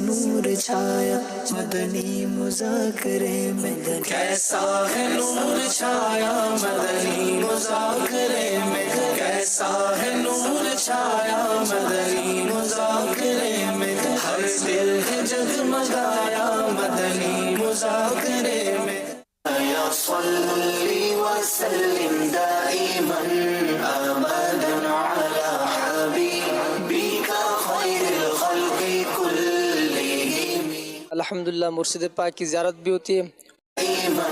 نور چھایا مدنی مذاکرے میں، کیسا ہے نور چھایا مدنی مذاکرے میں، کیسا ہے نور چھایا مدنی مذاکرے میں، ہر دل ہے جگمگایا مدنی مذاکرے میں۔ یا صلی وسلم دائما ابدا علی حبیبک خیر الخلق کلہم۔ الحمدللہ مرشد پاک کی زیارت بھی ہوتی ہے۔ دائما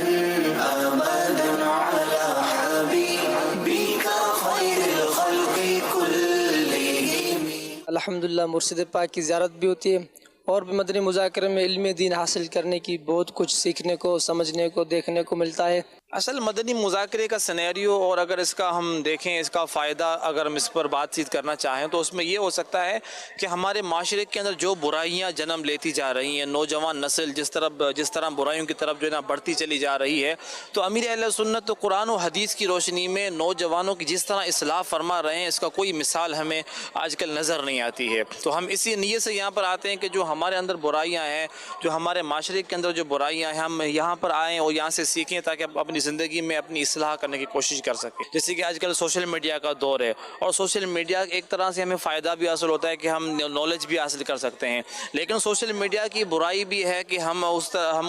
ابدا علی حبیبک خیر الخلق کلہم۔ الحمدللہ مرشد پاک کی زیارت بھی ہوتی ہے، اور بھی مدنی مذاکرے میں علم دین حاصل کرنے کی بہت کچھ سیکھنے کو، سمجھنے کو، دیکھنے کو ملتا ہے۔ اصل مدنی مذاکرے کا سینیریو، اور اگر اس کا ہم دیکھیں، اس کا فائدہ اگر ہم اس پر بات چیت کرنا چاہیں تو اس میں یہ ہو سکتا ہے کہ ہمارے معاشرے کے اندر جو برائیاں جنم لیتی جا رہی ہیں، نوجوان نسل جس طرح برائیوں کی طرف جو ہے نا بڑھتی چلی جا رہی ہے، تو امیر اہل سنت تو قرآن و حدیث کی روشنی میں نوجوانوں کی جس طرح اصلاح فرما رہے ہیں، اس کا کوئی مثال ہمیں آج کل نظر نہیں آتی ہے۔ تو ہم اسی نیت سے یہاں پر آتے ہیں کہ جو ہمارے اندر برائیاں ہیں، جو ہمارے معاشرے کے اندر جو برائیاں ہیں، ہم یہاں پر آئیں اور یہاں سے سیکھیں تاکہ اپنی زندگی میں اپنی اصلاح کرنے کی کوشش کر سکیں۔ جیسے کہ آج کل سوشل میڈیا کا دور ہے، اور سوشل میڈیا ایک طرح سے ہمیں فائدہ بھی حاصل ہوتا ہے کہ ہم نالج بھی حاصل کر سکتے ہیں، لیکن سوشل میڈیا کی برائی بھی ہے کہ ہم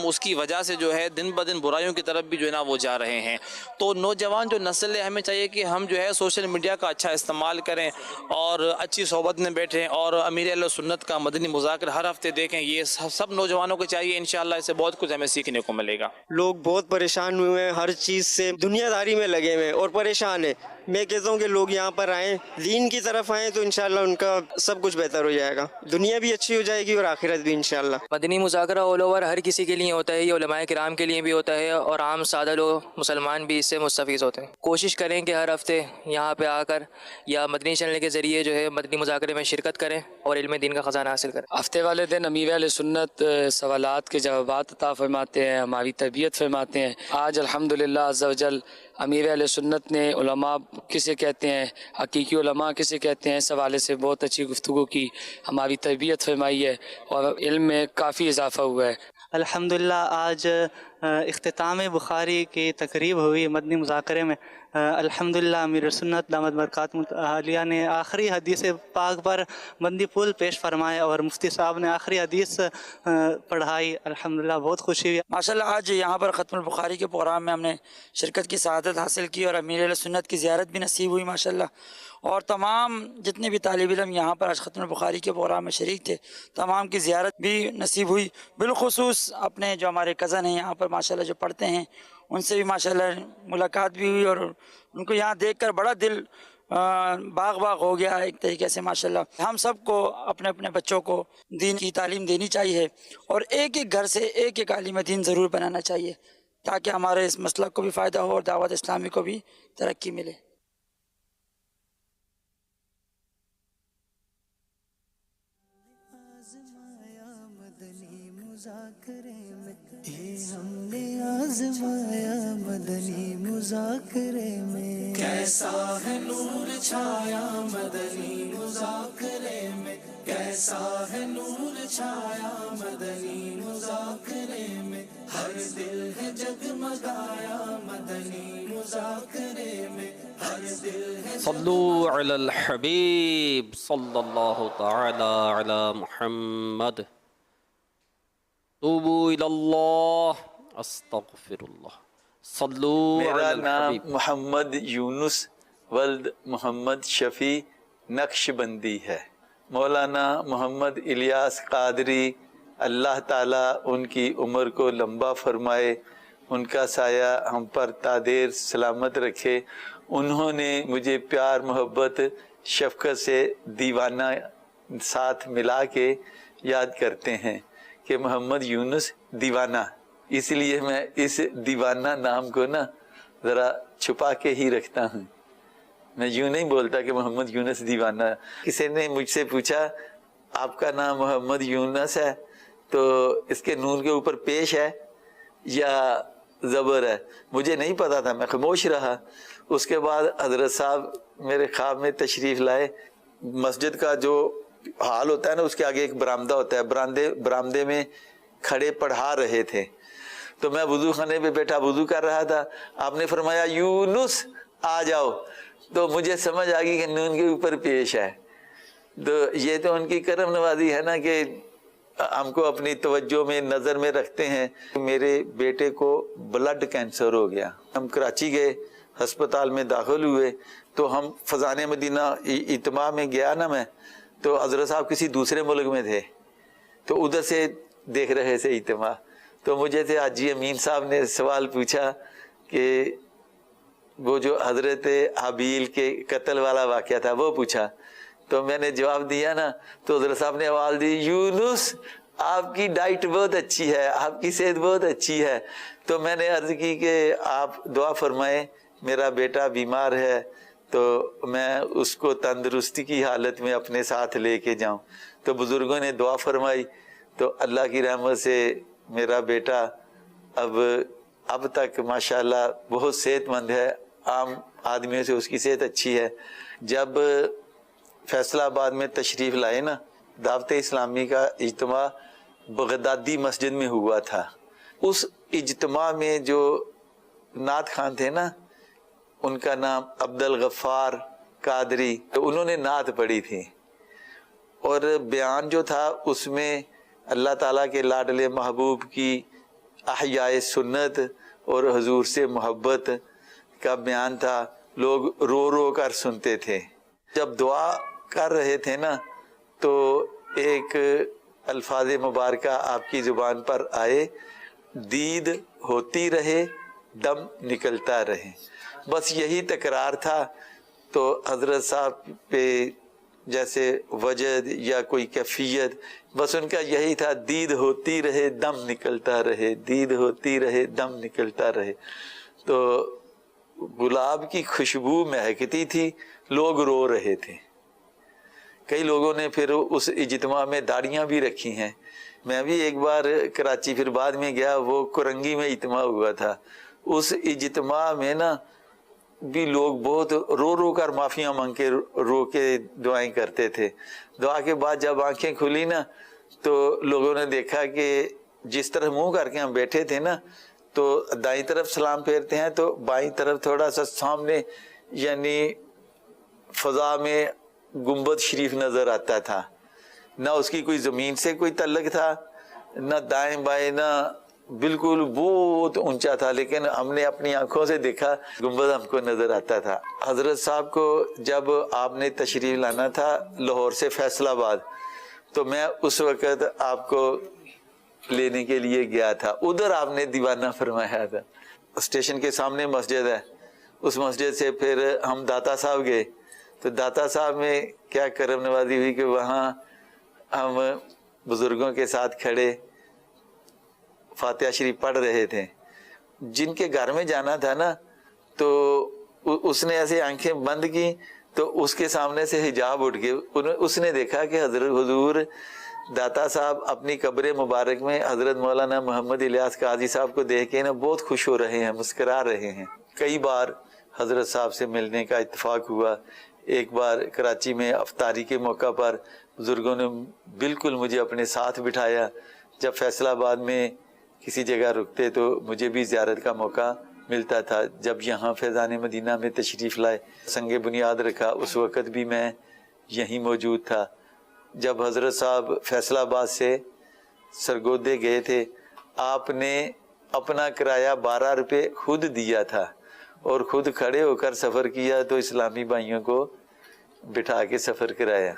اس کی وجہ سے جو ہے دن بدن برائیوں کی طرف بھی جو ہے نا وہ جا رہے ہیں۔ تو نوجوان جو نسل ہے، ہمیں چاہیے کہ ہم جو ہے سوشل میڈیا کا اچھا استعمال کریں اور اچھی صحبت میں بیٹھیں، اور امیر اہل سنت کا مدنی مذاکرہ ہر ہفتے دیکھیں۔ یہ سب نوجوانوں کو چاہیے، انشاءاللہ اس سے بہت کچھ ہمیں سیکھنے کو ملے گا۔ لوگ بہت پریشان ہوئے ہیں، ہر چیز سے دنیا داری میں لگے ہوئے ہیں اور پریشان ہیں۔ میں کہتا ہوں کہ لوگ یہاں پر آئیں، دین کی طرف آئیں تو انشاءاللہ ان کا سب کچھ بہتر ہو جائے گا، دنیا بھی اچھی ہو جائے گی اور آخرت بھی انشاءاللہ۔ مدنی مذاکرہ آل اوور ہر کسی کے لیے ہوتا ہے، یہ علماء کرام کے لیے بھی ہوتا ہے، اور عام سادہ لوگ مسلمان بھی اس سے مستفید ہوتے ہیں۔ کوشش کریں کہ ہر ہفتے یہاں پہ آ کر یا مدنی چینل کے ذریعے جو ہے مدنی مذاکرے میں شرکت کریں اور علم دین کا خزانہ حاصل کریں۔ ہفتے والے دن امیر اہل سنت سوالات کے جوابات عطا فرماتے ہیں، ہماری تربیت فرماتے ہیں۔ آج الحمدللہ عز و جل امیر اہل سنت نے علماء کسے کہتے ہیں، حقیقی علماء کسے کہتے ہیں، اس حوالے سے بہت اچھی گفتگو کی، ہماری تربیت فرمائی ہے، اور علم میں کافی اضافہ ہوا ہے۔ الحمدللہ آج اختتام بخاری کی تقریب ہوئی مدنی مذاکرے میں۔ الحمدللہ امیر سنت دامت برکاتہم عالیہ نے آخری حدیث پاک پر مدنی پھول پیش فرمائے، اور مفتی صاحب نے آخری حدیث پڑھائی۔ الحمدللہ بہت خوشی ہوئی۔ ماشاءاللہ آج یہاں پر ختم البخاری کے پروگرام میں ہم نے شرکت کی سعادت حاصل کی، اور امیر اہل سنت کی زیارت بھی نصیب ہوئی ماشاءاللہ، اور تمام جتنے بھی طالب علم یہاں پر آج ختم البخاری کے پروگرام میں شریک تھے، تمام کی زیارت بھی نصیب ہوئی۔ بالخصوص اپنے جو ہمارے کزن ہیں یہاں پر ماشاءاللہ جو پڑھتے ہیں، ان سے بھی ماشاءاللہ ملاقات بھی ہوئی، اور ان کو یہاں دیکھ کر بڑا دل باغ ہو گیا ایک طریقے سے ماشاءاللہ۔ ہم سب کو اپنے اپنے بچوں کو دین کی تعلیم دینی چاہیے، اور ایک ایک گھر سے ایک ایک عالم دین ضرور بنانا چاہیے، تاکہ ہمارے اس مسلک کو بھی فائدہ ہو اور دعوت اسلامی کو بھی ترقی ملے۔ ہم نے آزمایا مدنی مذاکرے میں، کیسا ہے نور چھایا مدنی مذاکرے میں، کیسا ہے نور چھایا مدنی مذاکرے میں، ہر دل ہے جگمگایا مدنی مذاکرے میں، ہر دل ہے۔ صلو علی الحبیب صلی اللہ تعالی علی محمد، توبو الی اللہ استغفر اللہ، صلو علی میرا الحبیب۔ نام محمد یونس ولد محمد شفیع نقشبندی ہے۔ مولانا محمد الیاس قادری اللہ تعالیٰ ان کی عمر کو لمبا فرمائے، ان کا سایہ ہم پر تا دیر سلامت رکھے۔ انہوں نے مجھے پیار محبت شفقت سے دیوانہ ساتھ ملا کے یاد کرتے ہیں کہ محمد یونس دیوانہ، اس لیے میں اس دیوانہ نام کو نا ذرا چھپا کے ہی رکھتا ہوں۔ میں یوں نہیں بولتا کہ محمد یونس دیوانہ۔ کسی نے مجھ سے پوچھا آپ کا نام محمد یونس ہے تو اس کے نون کے اوپر پیش ہے یا زبر ہے؟ مجھے نہیں پتا تھا، میں خاموش رہا۔ اس کے بعد حضرت صاحب میرے خواب میں تشریف لائے، مسجد کا جو हॉल होता है ना, उसके आगे एक बरामदा होता है, बरामदे में खड़े पढ़ा रहे थे। तो मैं वुजू खाने पे बैठा वुजू कर रहा था, आपने फरमाया यूनुस आ जाओ, तो मुझे समझ आ गई कि नून के ऊपर पेश है। तो ये तो उनकी करम नवाजी है ना कि हमको अपनी तवज्जो में नज़र में रखते हैं। मेरे बेटे को ब्लड कैंसर हो गया, हम कराची गए, हस्पताल में दाखिल हुए, तो हम फजाने मदीना इत्मा में गया ना मैं, तो हज़रत साहब किसी दूसरे मुल्क में थे, तो उधर से देख रहे थे इत्मा। तो मुझे से हाजी अमीन साहब ने सवाल पूछा कि वो जो हज़रत हाबील के कत्ल वाला वाक़या था वो पूछा, तो मैंने जवाब दिया ना, तो हज़रत साहब ने आवाज़ दी, यूनुस आपकी डाइट बहुत अच्छी है, आपकी सेहत बहुत अच्छी है। तो मैंने अर्ज़ की कि आप दुआ फरमाएं, मेरा बेटा बीमार है तो मैं उसको तंदुरुस्ती की हालत में अपने साथ लेके जाऊं। तो बुज़ुर्गों ने दुआ फरमाई, तो अल्लाह की रहमत से मेरा बेटा अब तक माशाल्लाह बहुत सेहतमंद है, आम आदमियों से उसकी सेहत अच्छी है। जब फैसलाबाद में तशरीफ़ लाए ना, दावत इस्लामी का इज्तिमा बगदादी मस्जिद में हुआ था। उस इज्तिमा में जो नात खान थे ना, उनका नाम अब्दुल गफ्फार कादरी, तो उन्होंने नात पढ़ी थी और बयान जो था उसमें अल्लाह ताला के लाडले महबूब की अहयाए सुन्नत और हुजूर से मोहब्बत का बयान था। लोग रो रो कर सुनते थे। जब दुआ कर रहे थे ना, तो एक अल्फाज मुबारका आपकी ज़ुबान पर आए, दीद होती रहे दम निकलता रहे, बस यही तकरार था। तो हज़रत साहब पे जैसे वजद या कोई कैफियत, बस उनका यही था, दीद होती रहे दम निकलता रहे, दीद होती रहे दम निकलता रहे। तो गुलाब की खुशबू महकती थी, लोग रो रहे थे। कई लोगों ने फिर उस इज्तिमा में दाढ़ियाँ भी रखी हैं। मैं भी एक बार कराची फिर बाद में गया, वो कुरंगी में इज्तिमा हुआ था। उस इज्तिमा में ना भी लोग बहुत रो रो कर माफ़ियाँ मांग के रो के दुआएं करते थे। दुआ के बाद जब आंखें खुली ना, तो लोगों ने देखा कि जिस तरह मुंह करके हम बैठे थे ना, तो दाईं तरफ सलाम फेरते हैं तो बाईं तरफ थोड़ा सा सामने यानी फ़ज़ा में गुंबद शरीफ नज़र आता था। ना उसकी कोई ज़मीन से कोई तल्लक था, ना दाएं बाएं, ना बिल्कुल बहुत ऊंचा था, लेकिन हमने अपनी आंखों से देखा, गुंबद हमको नज़र आता था। हज़रत साहब को जब आपने तशरीफ़ लाना था लाहौर से फैसलाबाद, तो मैं उस वक़्त आपको लेने के लिए गया था। उधर आपने दीवाना फरमाया था। स्टेशन के सामने मस्जिद है, उस मस्जिद से फिर हम दाता साहब गए। तो दाता साहब में क्या करम नवाजी हुई कि वहाँ हम बुज़ुर्गों के साथ खड़े फातिहा शरीफ पढ़ रहे थे। जिनके घर में जाना था ना, तो उसने ऐसे आंखें बंद की, तो उसके सामने से हिजाब उठ के उसने देखा कि हज़रत हुजूर दाता साहब अपनी कब्र मुबारक में हज़रत मौलाना मोहम्मद इलियास काजी साहब को देख के ना बहुत खुश हो रहे हैं, मुस्करा रहे हैं। कई बार हज़रत साहब से मिलने का इत्तेफाक हुआ। एक बार कराची में अफ्तारी के मौका पर बुज़ुर्गों ने बिल्कुल मुझे अपने साथ बिठाया। जब फैसलाबाद में किसी जगह रुकते तो मुझे भी ज़ियारत का मौका मिलता था। जब यहाँ फैज़ान मदीना में तशरीफ़ लाए, संगे बुनियाद रखा, उस वक़्त भी मैं यहीं मौजूद था। जब हज़रत साहब फैसलाबाद से सरगोदे गए थे, आपने अपना किराया 12 रुपये खुद दिया था और खुद खड़े होकर सफ़र किया, तो इस्लामी भाइयों को बिठा के सफ़र कराया।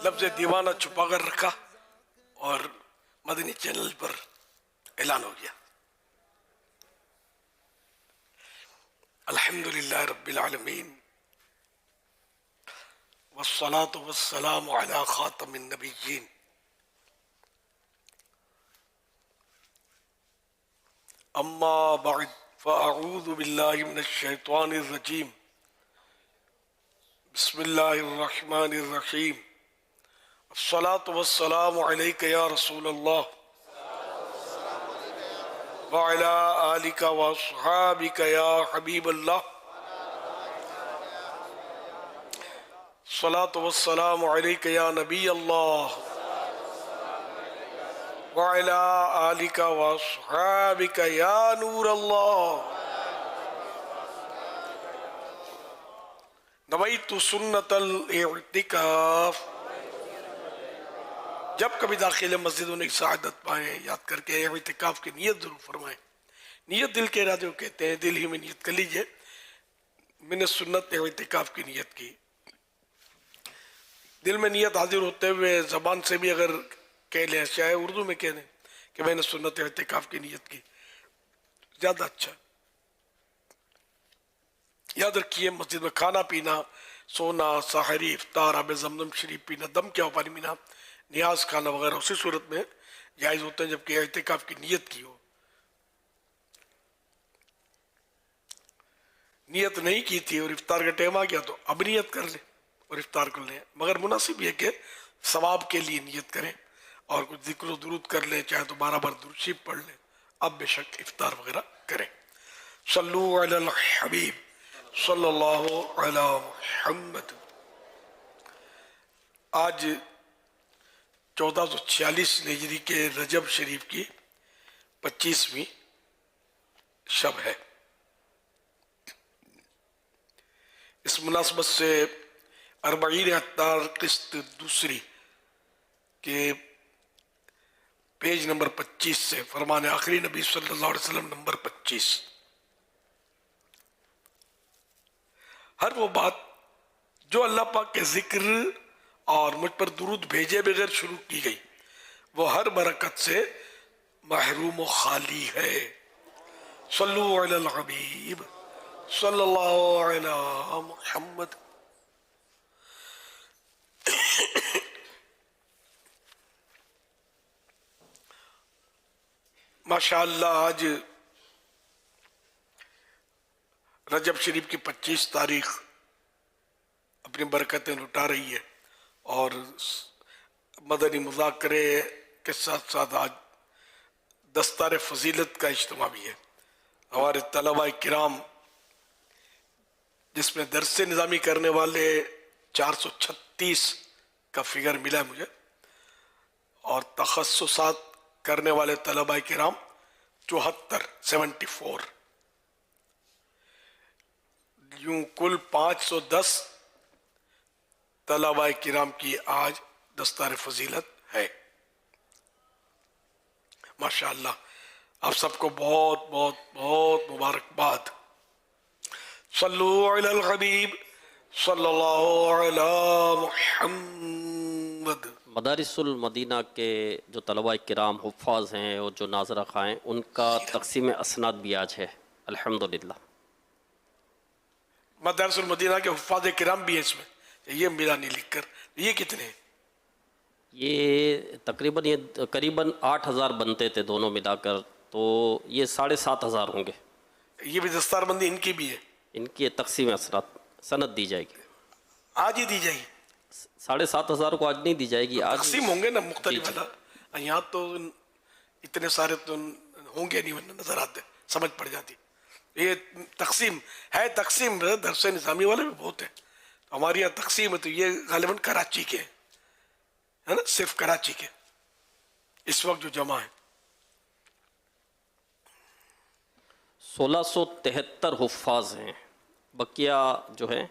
लफ्ज़ दीवाना छुपा कर रखा और मदनी चैनल पर ऐलान हो गया। अल्हम्दुलिल्लाह रब्बिल आलमीन वस्सलातु वस्सलामु अला खातमिन नबिय्यीन अम्मा बअद फ़अऊज़ु बिल्लाहि मिनश शैतानिर रजीम बिस्मिल्लाहिर रहमानिर रहीम अस्सलातु वस्सलामु अलैका या रसूलल्लाह وعلى آلك وأصحابك يا حبيب الله الصلاة والسلام عليك يا نبي الله وعلى آلك وأصحابك يا نور الله نویت سنت الاعتکاف. جب کبھی داخل مسجدوں نے سعادت پائیں یاد کر کے اعتکاف کی نیت ضرور فرمائیں. نیت دل کے ارادے کو کہتے ہیں. دل ہی میں نیت کر لیجئے. میں نے سنت اعتکاف کی نیت کی. دل میں نیت حاضر ہوتے ہوئے زبان سے بھی اگر کہہ لیں, چاہے اردو میں کہہ دیں کہ میں نے سنت اعتکاف کی نیت کی, زیادہ اچھا. یاد رکھیے مسجد میں کھانا پینا, سونا, سحری, افطار, آب زمزم شریف پینا, دم کیا پانی پینا, نیاز کھانا وغیرہ اسی صورت میں جائز ہوتے ہیں جبکہ اعتکاف کی نیت کی ہو. نیت نہیں کی تھی اور افطار کا ٹائم آ گیا تو اب نیت کر لیں اور افطار کر لیں. مگر مناسب یہ کہ ثواب کے لیے نیت کریں اور کچھ ذکر و درود کر لیں, چاہے تو 12 بار درود شریف پڑھ لیں. اب بے شک افطار وغیرہ کریں. صلو علی الحبیب صلی اللہ علی محمد. آج 1446 ہجری کے رجب شریف کی 25ویں شب ہے. اس مناسبت سے 40 اطہار قسط دوسری کے پیج نمبر 25 سے فرمان آخری نبی صلی اللہ علیہ وسلم نمبر 25. ہر وہ بات جو اللہ پاک کے ذکر اور مجھ پر درود بھیجے بغیر شروع کی گئی وہ ہر برکت سے محروم و خالی ہے. صلو علی الحبیب صلی اللہ علی محمد. ماشاءاللہ آج رجب شریف کی 25 تاریخ اپنی برکتیں لٹا رہی ہے اور مدنی مذاکرے کے ساتھ ساتھ آج دستار فضیلت کا اجتماع بھی ہے. ہمارے طلباء کرام جس میں درس نظامی کرنے والے 436 کا فگر ملا ہے مجھے اور تخصصات کرنے والے طلباء کرام 74 یوں کل 510 طلباء کرام کی آج دستار فضیلت ہے. ماشاءاللہ آپ سب کو بہت بہت بہت مبارکباد. صلو علی الحبیب صلی اللہ علی محمد. مدارس المدینہ کے جو طلباء کرام حفاظ ہیں اور جو ناظرہ خواہ ہیں ان کا تقسیم اسناد بھی آج ہے الحمدللہ. مدارس المدینہ کے حفاظ کرام بھی ہیں اس میں. یہ ملا نہیں لکھ کر. یہ کتنے ہیں؟ یہ قریباً 8000 بنتے تھے دونوں ملا کر, تو یہ 7500 ہوں گے. یہ بھی دستار بندی ان کی بھی ہے. ان کی تقسیم اسناد سند دی جائے گی. آج ہی دی جائے گی. 7500 کو آج نہیں دی جائے گی. آج تقسیم ہوں گے نا مختلف والا. یہاں تو اتنے سارے تو ہوں گے نہیں, نظر آتے سمجھ پڑ جاتی. یہ تقسیم ہے. تقسیم درس نظامی والے بھی بہت ہیں. ہمارے یہاں تقسیم ہے تو یہ غالباً کراچی کے ہے نا, صرف کراچی کے اس وقت جو جمع ہے. 1673 حفاظ ہیں, بقیہ جو ہے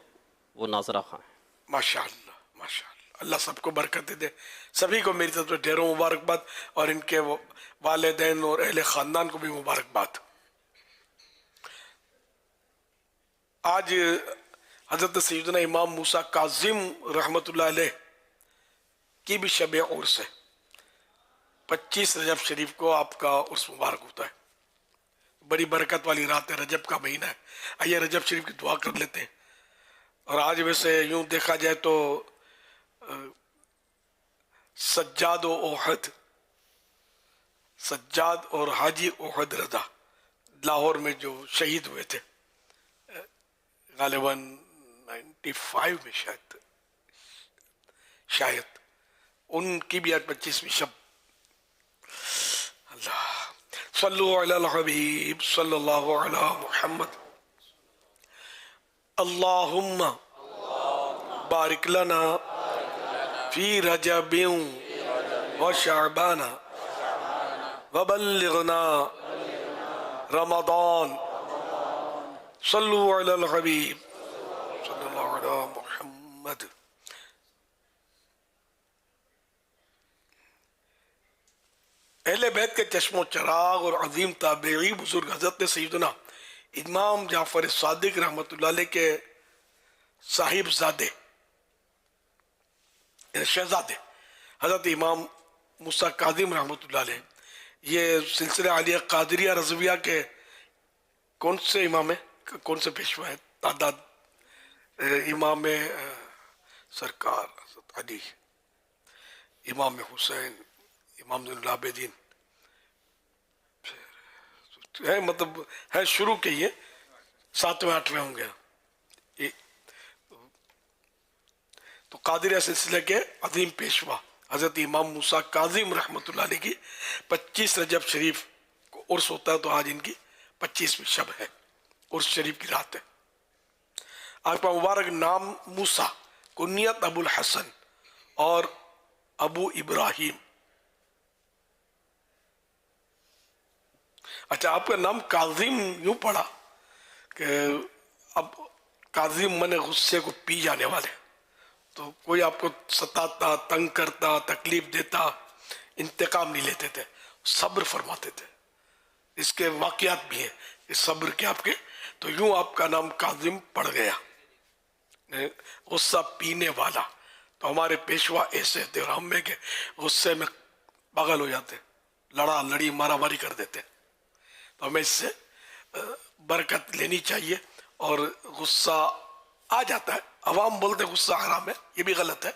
وہ ناظرہ خواہ ہیں. ماشاءاللہ ماشاءاللہ. اللہ سب کو برکت دے. سبھی کو میری طرف سے ڈھیروں مبارکباد اور ان کے والدین اور اہل خاندان کو بھی مبارکباد. آج حضرت سیدنا امام موسیٰ کاظم رحمۃ اللہ علیہ کی بھی شب عرس ہے. 25 رجب شریف کو آپ کا عرس مبارک ہوتا ہے. بڑی برکت والی رات ہے, رجب کا مہینہ ہے. آئیے رجب شریف کی دعا کر لیتے ہیں. اور آج ویسے یوں دیکھا جائے تو سجاد و احد, سجاد اور حاجی احد رضا لاہور میں جو شہید ہوئے تھے غالباً 95 میں شاید ان کی بھی آج 25ویں شب. اللہ صلو علی الحبیب صلی اللہ علی محمد اللہم بارک لنا فی رجب و شعبان وبلغنا رمضان صلو علی الحبیب صلی اللہ علی محمد. اہل بیت کے چشم و چراغ اور عظیم تابعی بزرگ حضرت سیدنا امام جعفر صادق رحمۃ اللہ علیہ کے صاحب زادے شہزادے حضرت امام موسیٰ کاظم رحمۃ اللہ علیہ، یہ سلسلہ عالیہ قادریہ رضویہ کے کون سے امام ہیں، کون سے پیشوا ہیں؟ تعداد امام سرکار حضرت علی، امام حسین، امام زین العابدین، ہے مطلب ہے شروع کے یہ 7ویں 8ویں ہوں گے. تو قادریہ سلسلے کے عظیم پیشوا حضرت امام موسیٰ کاظم رحمۃ اللہ علیہ کی 25 رجب شریف کو عرس ہوتا ہے، تو آج ان کی 25ویں شب ہے، عرس شریف کی رات ہے. آپ کا مبارک نام موسیٰ، کنیت ابو الحسن اور ابو ابراہیم. اچھا، آپ کا نام کاظم یوں پڑا کہ اب کاظم من غصے کو پی جانے والے، تو کوئی آپ کو ستاتا، تنگ کرتا، تکلیف دیتا، انتقام نہیں لیتے تھے، صبر فرماتے تھے. اس کے واقعات بھی ہیں کہ صبر کے آپ کے، تو یوں آپ کا نام کاظم پڑ گیا، غصہ پینے والا. تو ہمارے پیشوا ایسے تھے، اور ہم میں کہ غصے میں پاگل ہو جاتے، لڑا لڑی مارا ماری کر دیتے. تو ہمیں اس سے برکت لینی چاہیے. اور غصہ آ جاتا ہے، عوام بولتے غصہ حرام ہے، یہ بھی غلط ہے.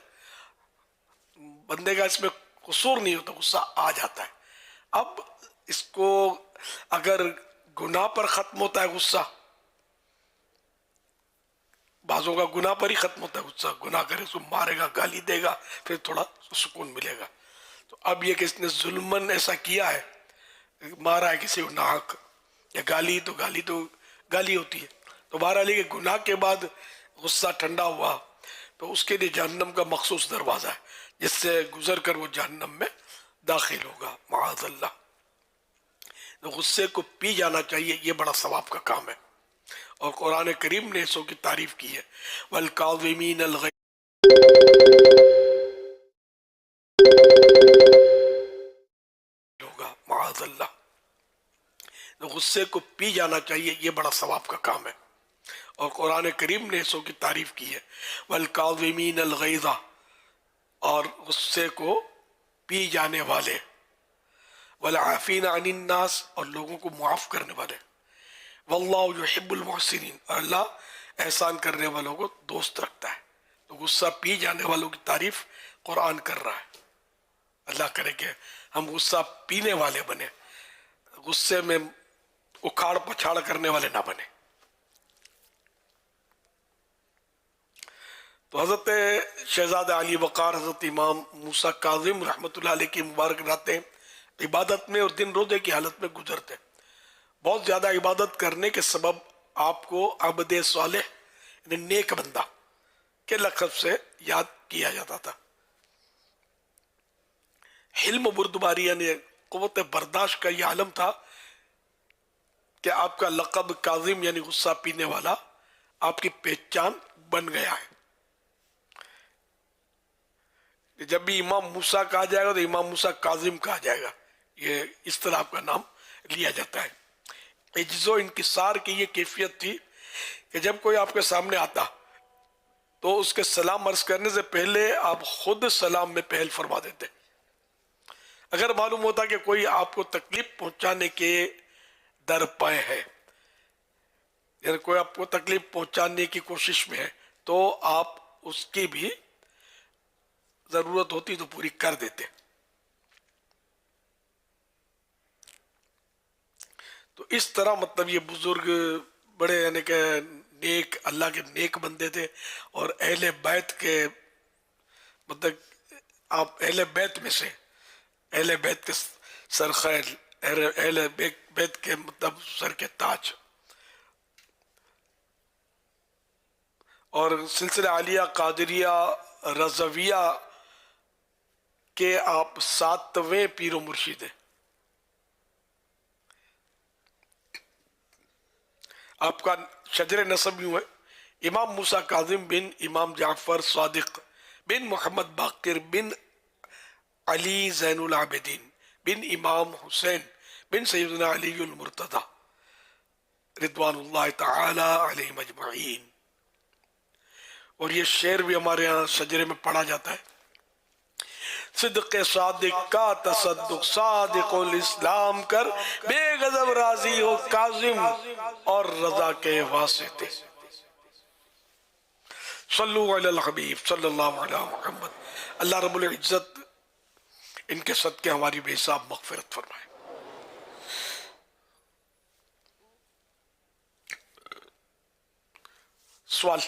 بندے کا اس میں قصور نہیں ہوتا، غصہ آ جاتا ہے. اب اس کو اگر گناہ پر ختم ہوتا ہے غصہ، بعضوں کا گناہ پر ہی ختم ہوتا ہے غصہ، گناہ کرے اس کو مارے گا، گالی دے گا، پھر تھوڑا سکون ملے گا. تو اب یہ کہ اس نے ظلمن ایسا کیا ہے، مارا ہے کسی کو ناحق، یا گالی تو گالی ہوتی ہے. تو بہرحال یہ کہ گناہ کے بعد غصہ ٹھنڈا ہوا تو اس کے لیے جہنم کا مخصوص دروازہ ہے، جس سے گزر کر وہ جہنم میں داخل ہوگا، معاذ اللہ. تو غصے کو پی جانا چاہیے، یہ بڑا ثواب کا کام ہے. اور قرآن کریم نے اس کی تعریف کی ہے، وَالْكَاظِمِينَ الْغَيْظَ ہوگا، معاذ اللہ. تو غصے کو پی جانا چاہیے، یہ بڑا ثواب کا کام ہے. اور قرآن کریم نے اس کی تعریف کی ہے، وَالْكَاظِمِينَ الْغَيْظَ، اور غصے کو پی جانے والے، وَالْعَافِينَ عَنِ النَّاسِ، اور لوگوں کو معاف کرنے والے، وَاللَّهُ يُحِبُّ الْمُحْسِنِينَ، اور اللہ احسان کرنے والوں کو دوست رکھتا ہے. تو غصہ پی جانے والوں کی تعریف قرآن کر رہا ہے. اللہ کرے کہ ہم غصہ پینے والے بنے، غصے میں اکھاڑ پچھاڑ کرنے والے نہ بنے. تو حضرت شہزاد علی وقار حضرت امام موسیٰ کاظم رحمۃ اللہ علیہ کی مبارک راتیں عبادت میں اور دن روزے کی حالت میں گزرتے. بہت زیادہ عبادت کرنے کے سبب آپ کو عبد صالح یعنی نیک بندہ کے لقب سے یاد کیا جاتا تھا. حلم و بردباری یعنی قوت برداشت کا یہ عالم تھا کہ آپ کا لقب کاظم یعنی غصہ پینے والا آپ کی پہچان بن گیا ہے. جب بھی امام موسیٰ کہا جائے گا تو امام موسیٰ کاظم کہا جائے گا، یہ اس طرح آپ کا نام لیا جاتا ہے. عجز و انکسار کی یہ کیفیت تھی کہ جب کوئی آپ کے سامنے آتا تو اس کے سلام عرض کرنے سے پہلے آپ خود سلام میں پہل فرما دیتے. اگر معلوم ہوتا کہ کوئی آپ کو تکلیف پہنچانے کے در پائے ہے، یعنی کوئی آپ کو تکلیف پہنچانے کی کوشش میں ہے، تو آپ اس کی بھی ضرورت ہوتی تو پوری کر دیتے. تو اس طرح مطلب یہ بزرگ بڑے یعنی کہ نیک اللہ کے نیک بندے تھے. اور اہل بیت کے مطلب آپ اہل بیت میں سے، اہل بیت کے سرخیل اہل بیت کے مطلب سر کے تاج. اور سلسلہ عالیہ قادریہ رضویہ کہ آپ 7ویں پیر و مرشد ہیں. آپ کا شجر نسب یوں ہے: امام موسیٰ کاظم بن امام جعفر صادق بن محمد باقر بن علی زین العابدین بن امام حسین بن سیدنا علی المرتضی رضوان اللہ تعالی علیہم اجمعین. اور یہ شعر بھی ہمارے ہاں شجرے میں پڑھا جاتا ہے: صدق صادق کا تصدق صادق الاسلام کر، بے غضب راضی ہو کاظم اور رضا کے واسطے. صلو علی الحبیب صلی اللہ علیہ محمد. اللہ رب العزت ان کے صدقے ہماری بے حساب مغفرت فرمائے. سوال.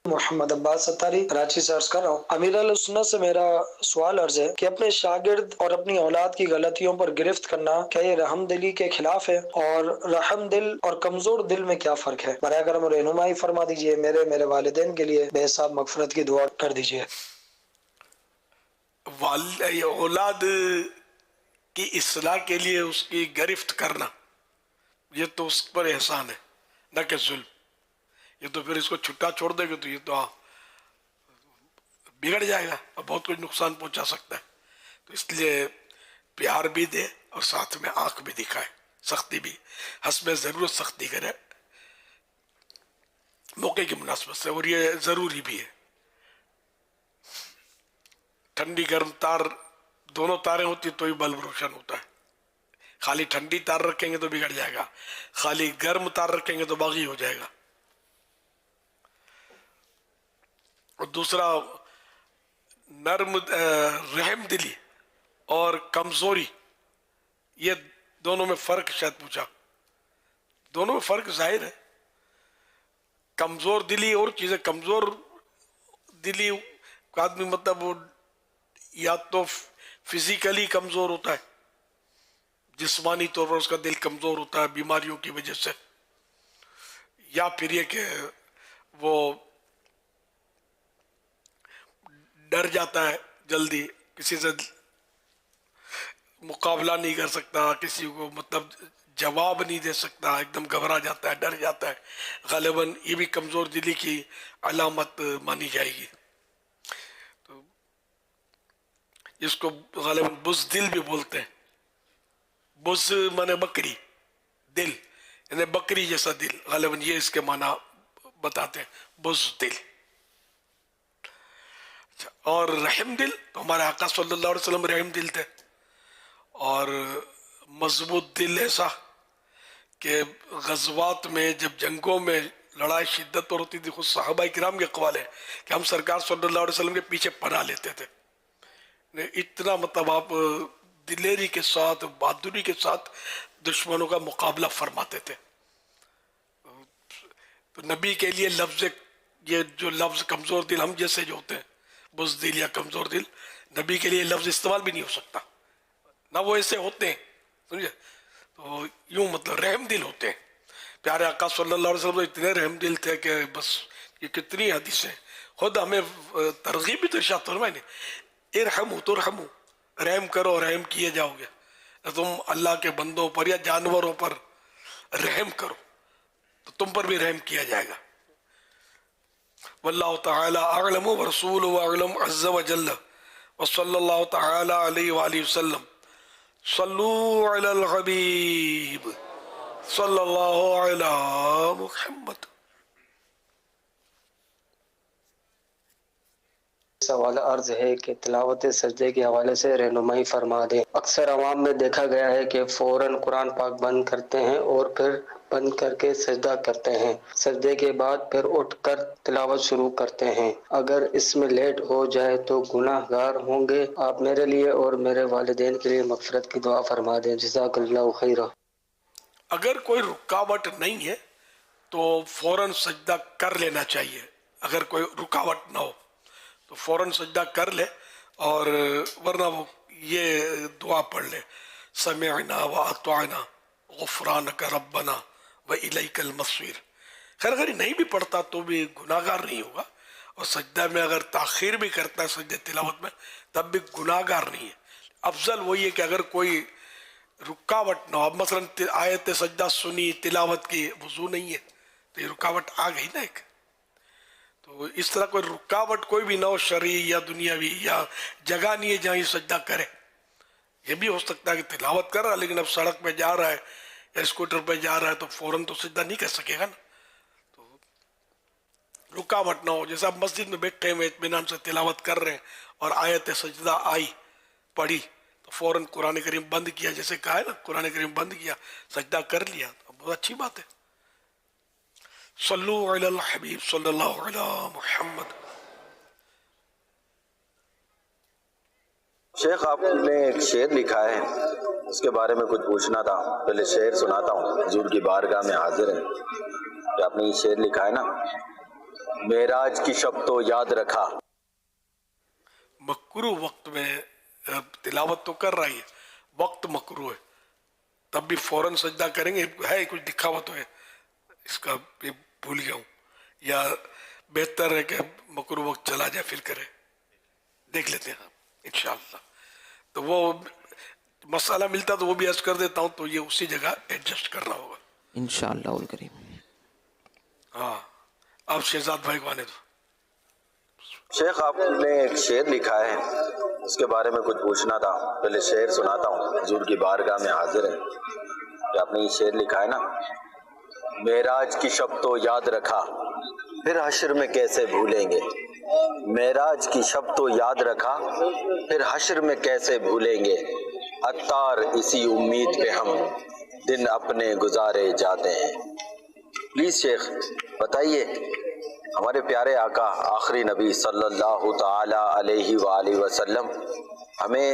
محمد عباس ستاری کراچی سے عرض کر رہا ہوں. امیر اہل سنت سے میرا سوال عرض ہے کہ اپنے شاگرد اور اپنی اولاد کی غلطیوں پر گرفت کرنا کیا یہ رحم دلی کے خلاف ہے؟ اور رحم دل اور کمزور دل میں کیا فرق ہے؟ براہ کرم رہنمائی فرما دیجئے. میرے والدین کے لیے بے حساب مغفرت کی دعا کر دیجئے. اولاد کی اصلاح کے لیے اس کی گرفت کرنا یہ تو اس پر احسان ہے نہ کہ ظلم. یہ تو پھر اس کو چھٹا چھوڑ دے گے تو یہ تو بگڑ جائے گا اور بہت کچھ نقصان پہنچا سکتا ہے. تو اس لیے پیار بھی دے اور ساتھ میں آنکھ بھی دکھائے، سختی بھی حسب ضرورت سختی کرے موقع کی مناسبت سے. اور یہ ضروری بھی ہے. ٹھنڈی گرم تار دونوں تاریں ہوتی تو ہی بلب روشن ہوتا ہے. خالی ٹھنڈی تار رکھیں گے تو بگڑ جائے گا، خالی گرم تار رکھیں گے تو باغی ہو جائے گا. اور دوسرا نرم رحم دلی اور کمزوری، یہ دونوں میں فرق شاید پوچھا. دونوں میں فرق ظاہر ہے. کمزور دلی اور چیزیں، کمزور دلی کا آدمی مطلب یا تو فزیکلی کمزور ہوتا ہے، جسمانی طور پر اس کا دل کمزور ہوتا ہے بیماریوں کی وجہ سے، یا پھر یہ کہ وہ ڈر جاتا ہے جلدی، کسی سے مقابلہ نہیں کر سکتا، کسی کو مطلب جواب نہیں دے سکتا، ایک دم گھبرا جاتا ہے، ڈر جاتا ہے. غالباً یہ بھی کمزور دلی کی علامت مانی جائے گی. تو اس کو غالباً بزدل بھی بولتے ہیں. بز مانے بکری، دل یعنی بکری جیسا دل، غالباً یہ اس کے معنی بتاتے ہیں بزدل. اور رحم دل تو ہمارے آقا صلی اللہ علیہ وسلم رحم دل تھے، اور مضبوط دل ایسا کہ غزوات میں جب جنگوں میں لڑائی شدت پر ہوتی تھی، خود صحابہ کرام کے اقوال ہے کہ ہم سرکار صلی اللہ علیہ وسلم کے پیچھے پناہ لیتے تھے. اتنا مطلب آپ دلیری کے ساتھ، بہادری کے ساتھ دشمنوں کا مقابلہ فرماتے تھے. تو نبی کے لیے لفظ، یہ جو لفظ کمزور دل ہم جیسے جو ہوتے ہیں، بزدل یا کمزور دل، نبی کے لیے لفظ استعمال بھی نہیں ہو سکتا، نہ وہ ایسے ہوتے ہیں. سمجھے؟ تو یوں مطلب رحم دل ہوتے ہیں. پیارے آقا صلی اللہ علیہ وسلم اتنے رحم دل تھے کہ بس یہ کتنی حدیثیں. خود ہمیں ترغیب بھی تو ارشاد فرمائے نے، ارحموا ترحموا، رحم کرو رحم کیے جاؤ گے. تم اللہ کے بندوں پر یا جانوروں پر رحم کرو تو تم پر بھی رحم کیا جائے گا. واللہ تعالی اعلم ورسولہ اعلم عز وجل وصلی اللہ تعالی علیہ وآلہ وسلم. صلو علی الحبیب صلی اللہ علی محمد. سوال عرض ہے کہ تلاوت سجدے کے حوالے سے رہنمائی فرما دیں. اکثر عوام میں دیکھا گیا ہے کہ فوراً قرآن پاک بند کرتے ہیں اور پھر بند کر کے سجدہ کرتے ہیں، سجدے کے بعد پھر اٹھ کر تلاوت شروع کرتے ہیں. اگر اس میں لیٹ ہو جائے تو گناہ گار ہوں گے. آپ میرے لیے اور میرے والدین کے لیے مغفرت کی دعا فرما دیں. جزاک اللہ خیرہ. اگر کوئی رکاوٹ نہیں ہے تو فوراً سجدہ کر لینا چاہیے. اگر کوئی رکاوٹ نہ ہو تو فوراً سجدہ کر لے، اور ورنہ وہ یہ دعا پڑھ لے: समिअना व अतअना गुफ़रानक रब्बना व इलैकल मसीर। खैर अगर नहीं भी पढ़ता तो भी गुनाहगार नहीं होगा, और सजदा में अगर ताखीर भी करता है सजदे तिलावत में तब भी गुनाहगार नहीं है। अफजल वही है कि अगर कोई रुकावट ना हो, अब मसलन आयत सजदा सुनी तिलावत की, वजू नहीं है तो ये रुकावट आ गई ना एक। तो इस तरह कोई रुकावट कोई भी ना हो, शरई या दुनियावी, या जगह नहीं है जहाँ ये सजदा करे। ये भी हो सकता है कि तिलावत कर रहा है लेकिन अब सड़क पे जा रहा है या स्कूटर पे जा रहा है तो फौरन तो सजदा नहीं कर सकेगा ना। तो रुकावट ना हो, जैसे आप मस्जिद में बैठे हुए इत्मीनान से तिलावत कर रहे हैं और आयत सजदा आई पढ़ी तो फौरन कुरान करीम बंद किया, जैसे कहा है ना कुरान करीम बंद किया, सजदा कर लिया, तो बहुत अच्छी बात है। सल्लु अलल हबीब सल्लल्लाहु अलैहि मुहम्मद। शेख आपने एक शेर लिखा है, उसके बारे में कुछ पूछना था। पहले शेर सुनाता हूँ, हुजूर की बारगाह में हाजिर है कि आपने ये शेर लिखा है ना, मेराज की शब तो याद रखा। मकरू वक्त में तिलावत तो कर रही है, वक्त मकरू है, तब भी फौरन सजदा करेंगे, है कुछ लिखा हुआ तो है, इसका भूल गया हूँ, या बेहतर है कि मकरू वक्त चला जाए फिर करे, देख लेते हैं इंशाअल्लाह। तो वो मसाला मिलता तो वो भी अर्ज कर देता हूँ, तो ये उसी जगह एडजस्ट करना होगा इंशाअल्लाह उल करीम। हाँ, अब शहजाद भाई को आने दो। शेख आपने एक शेर लिखा है, उसके बारे में कुछ पूछना था। पहले शेर सुनाता हूँ, हुजूर की बारगाह में हाजिर है कि आपने ये शेर लिखा है ना, मेराज की शब तो याद रखा, फिर हश्र में कैसे भूलेंगे। मेराज की शब तो याद रखा, फिर हश्र में कैसे भूलेंगे। अत्तार इसी उम्मीद पे हम दिन अपने गुजारे जाते हैं। प्लीज शेख बताइए, हमारे प्यारे आका आखिरी नबी सल्लल्लाहु ताला अलैहि वालैहि वसल्लम हमें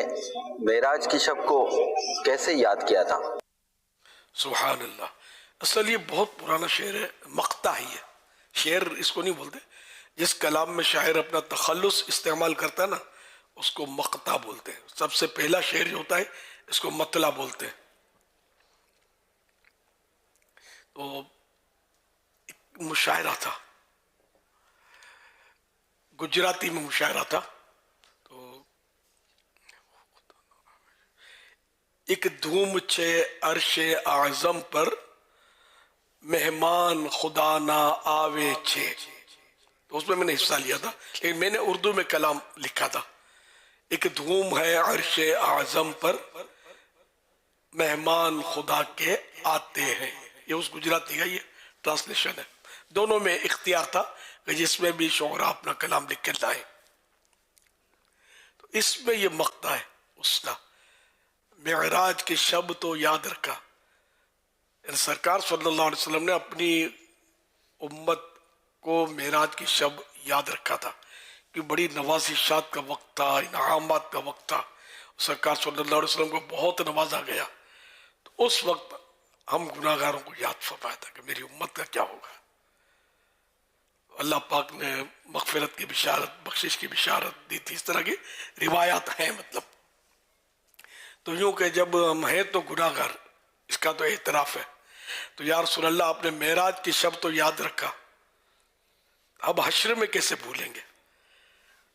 मेराज की शब को कैसे याद किया था। सुभान अल्लाह। असल ये बहुत पुराना शेर है, मक्ता ही है, शेर इसको नहीं बोलते। जिस कलाम में शायर अपना तखल्लुस इस्तेमाल करता है ना उसको मक्ता बोलते हैं। सबसे पहला शेर जो होता है इसको मतला बोलते हैं। तो एक मुशायरा था, गुजराती में मुशायरा था। तो एक धूम छे अर्शे आज़म पर, मेहमान खुदा ना आवे छे। तो उसमें मैंने हिस्सा लिया था, लेकिन मैंने उर्दू में कलाम लिखा था। एक धूम है अर्शे आज़म पर, मेहमान खुदा के आते हैं। ये उस गुजराती का ये ट्रांसलेशन है। दोनों में इख्तियार था कि जिसमें भी शोरा अपना कलाम लिख के लाए। तो इसमें ये मक्ता है उसका, मेराज की शब तो याद रखा। सरकार सल्लल्लाहु अलैहि वसल्लम ने अपनी उम्मत को मेराज की शब याद रखा था कि बड़ी नवाजिशात का वक्त था, इनामात का वक्त था। सरकार सल्लल्लाहु अलैहि वसल्लम को बहुत नवाजा गया। तो उस वक्त हम गुनाहगारों को याद फरमाया था कि मेरी उम्मत का क्या होगा। अल्लाह पाक ने मगफिरत की बिशारत, बख्शिश की बिशारत दी थी। इस तरह की रिवायात हैं। मतलब तो यूं कि जब हम हैं तो गुनाहगार, इसका तो एतराफ़ है। तो या रसूल अल्लाह आपने मेराज की शब तो याद रखा, अब हश्र में कैसे भूलेंगे।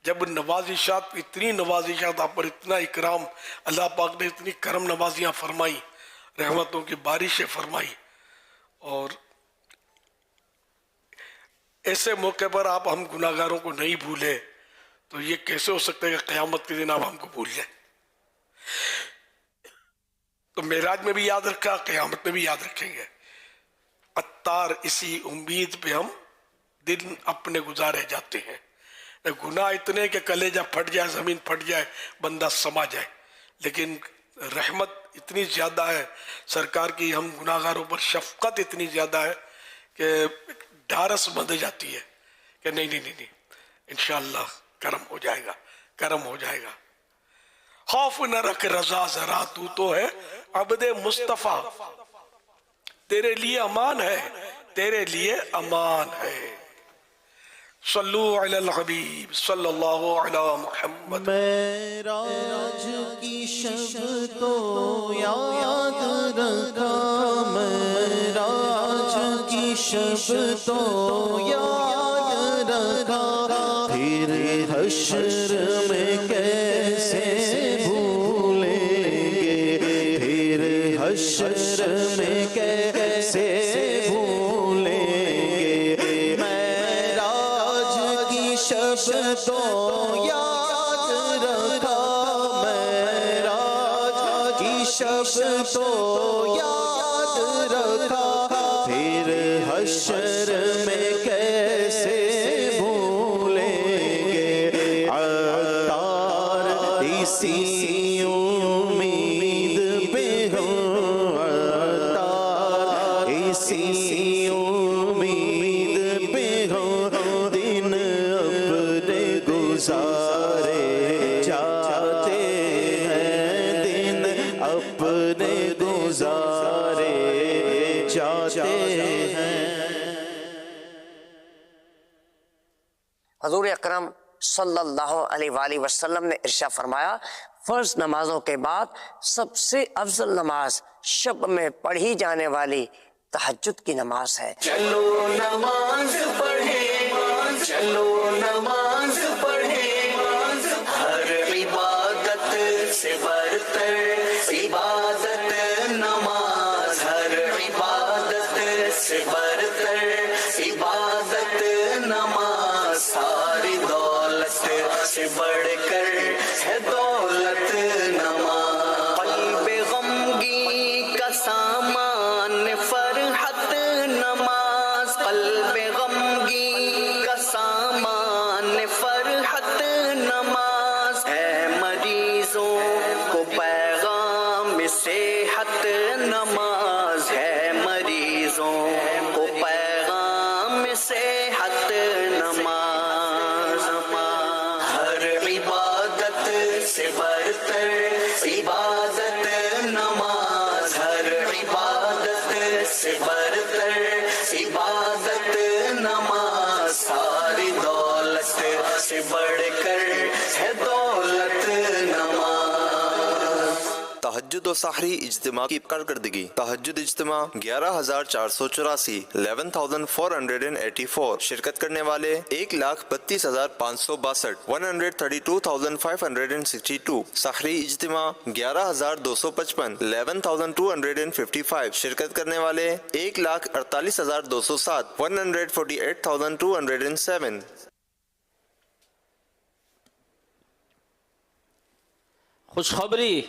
जब नवाजिशात, इतनी नवाजिशात आप पर, इतना इकराम, अल्लाह पाक ने इतनी करम नवाजियाँ फरमाई, रहमतों की बारिशें फरमाई, और ऐसे मौके पर आप हम गुनाहगारों को नहीं भूले तो ये कैसे हो सकता है कि क़यामत के दिन आप हमको भूल जाए। तो मेराज में भी याद रखा, क़यामत में भी याद रखेंगे। अत्तार इसी उम्मीद पे हम दिन अपने गुजारे जाते हैं। गुनाह इतने कि कलेजा फट जाए, ज़मीन फट जाए, बंदा समा जाए, लेकिन रहमत इतनी ज़्यादा है सरकार की, हम गुनाहगारों पर शफ़क़त इतनी ज़्यादा है कि ढारस बंध जाती है कि नहीं नहीं नहीं नहीं, इंशाअल्लाह करम हो जाएगा, करम हो जाएगा। खौफ न रख रजा जरा, तू तो है अब्दे मुस्तफ़ा, तेरे लिए अमान है, तेरे लिए अमान है। صلو علی الحبیب صلی اللہ علی محمد. معراج کی شب تو یاد رکھا، معراج کی شب تو یاد رکھا، پھر حشر میں کیسے بھولیں گے، پھر حشر میں کیسے بھولیں گے. معراج کی شب تو یاد رکھا، معراج کی شب تو یاد رکھا، پھر حشر میں کیسے بھولیں گے. عطار اسی امید پہ ہوں، عطار اسی امید پہ ہوں، دن اپنے گزارے جاتے ہیں، دن اپنے گزارے جاتے ہیں. حضور اکرم صلی اللہ علیہ وآلہ وسلم نے ارشاد فرمایا، فرض نمازوں کے بعد سب سے افضل نماز شب میں پڑھی جانے والی تہجد کی نماز ہے. چلو نماز پڑھیں، چلو نماز پڑھیں، ہر عبادت سے برتر عبادت نماز، ہر عبادت سے برتر عبادت نماز، ساری دولت سے بڑھ کر ہے دولت نماز. قلب غمگی کا سامان فرحت نماز، قلب غمگی کا سامان فرحت نماز، ہے مریضوں کو پیغام صحت نماز، ہے مریضوں کو پیغام صحت نماز. ہر عبادت سے برتر عبادت نماز، ہر عبادت سے برتر عبادت نماز، ساری دولت سے بڑھ کر ہے دولت نماز. تہجد و سحری اجتماع کی کارکردگی. تہجد اجتماع 11,484 11,484. شرکت کرنے والے 1,32,562 132,562. سحری اجتماع 11,255 11,255. شرکت کرنے والے 1,48,207 148,207. خوشخبری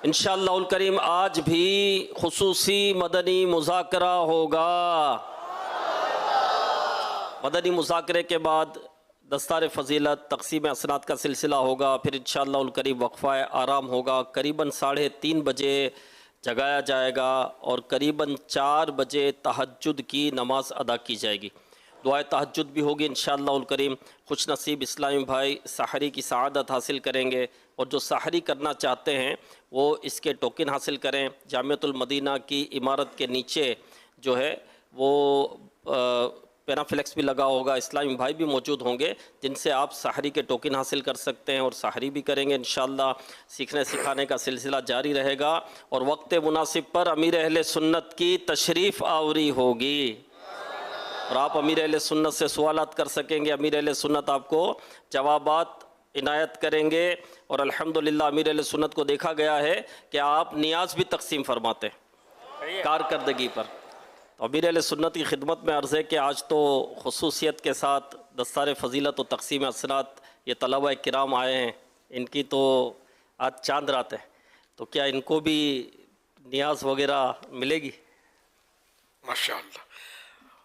انشاءاللہ الکریم آج بھی خصوصی مدنی مذاکرہ ہوگا. مدنی مذاکرے کے بعد دستار فضیلت تقسیم اسناد کا سلسلہ ہوگا، پھر انشاءاللہ الکریم وقفہ آرام ہوگا. قریباً 3:30 بجے جگایا جائے گا اور قریباً 4 بجے تہجد کی نماز ادا کی جائے گی. دعائے تہجد بھی ہوگی انشاءاللہ الکریم. خوش نصیب اسلامی بھائی سحری کی سعادت حاصل کریں گے، اور جو سحری کرنا چاہتے ہیں وہ اس کے ٹوکن حاصل کریں. جامعۃ المدینہ کی عمارت کے نیچے جو ہے وہ پینافلیکس بھی لگا ہوگا، اسلامی بھائی بھی موجود ہوں گے جن سے آپ سحری کے ٹوکن حاصل کر سکتے ہیں اور سحری بھی کریں گے انشاءاللہ. سیکھنے سکھانے کا سلسلہ جاری رہے گا اور وقت مناسب پر امیر اہل سنت کی تشریف آوری ہوگی اور آپ امیر اہل سنت سے سوالات کر سکیں گے. امیر اہل سنت آپ کو جوابات عنایت کریں گے اور الحمدللہ امیر اہل سنت کو دیکھا گیا ہے کہ آپ نیاز بھی تقسیم فرماتے ہیں کارکردگی پر. تو امیر اہل سنت کی خدمت میں عرض ہے کہ آج تو خصوصیت کے ساتھ دستار فضیلت و تقسیم اسناد یہ طلبہ کرام آئے ہیں، ان کی تو آج چاند رات ہے، تو کیا ان کو بھی نیاز وغیرہ ملے گی؟ ماشاءاللہ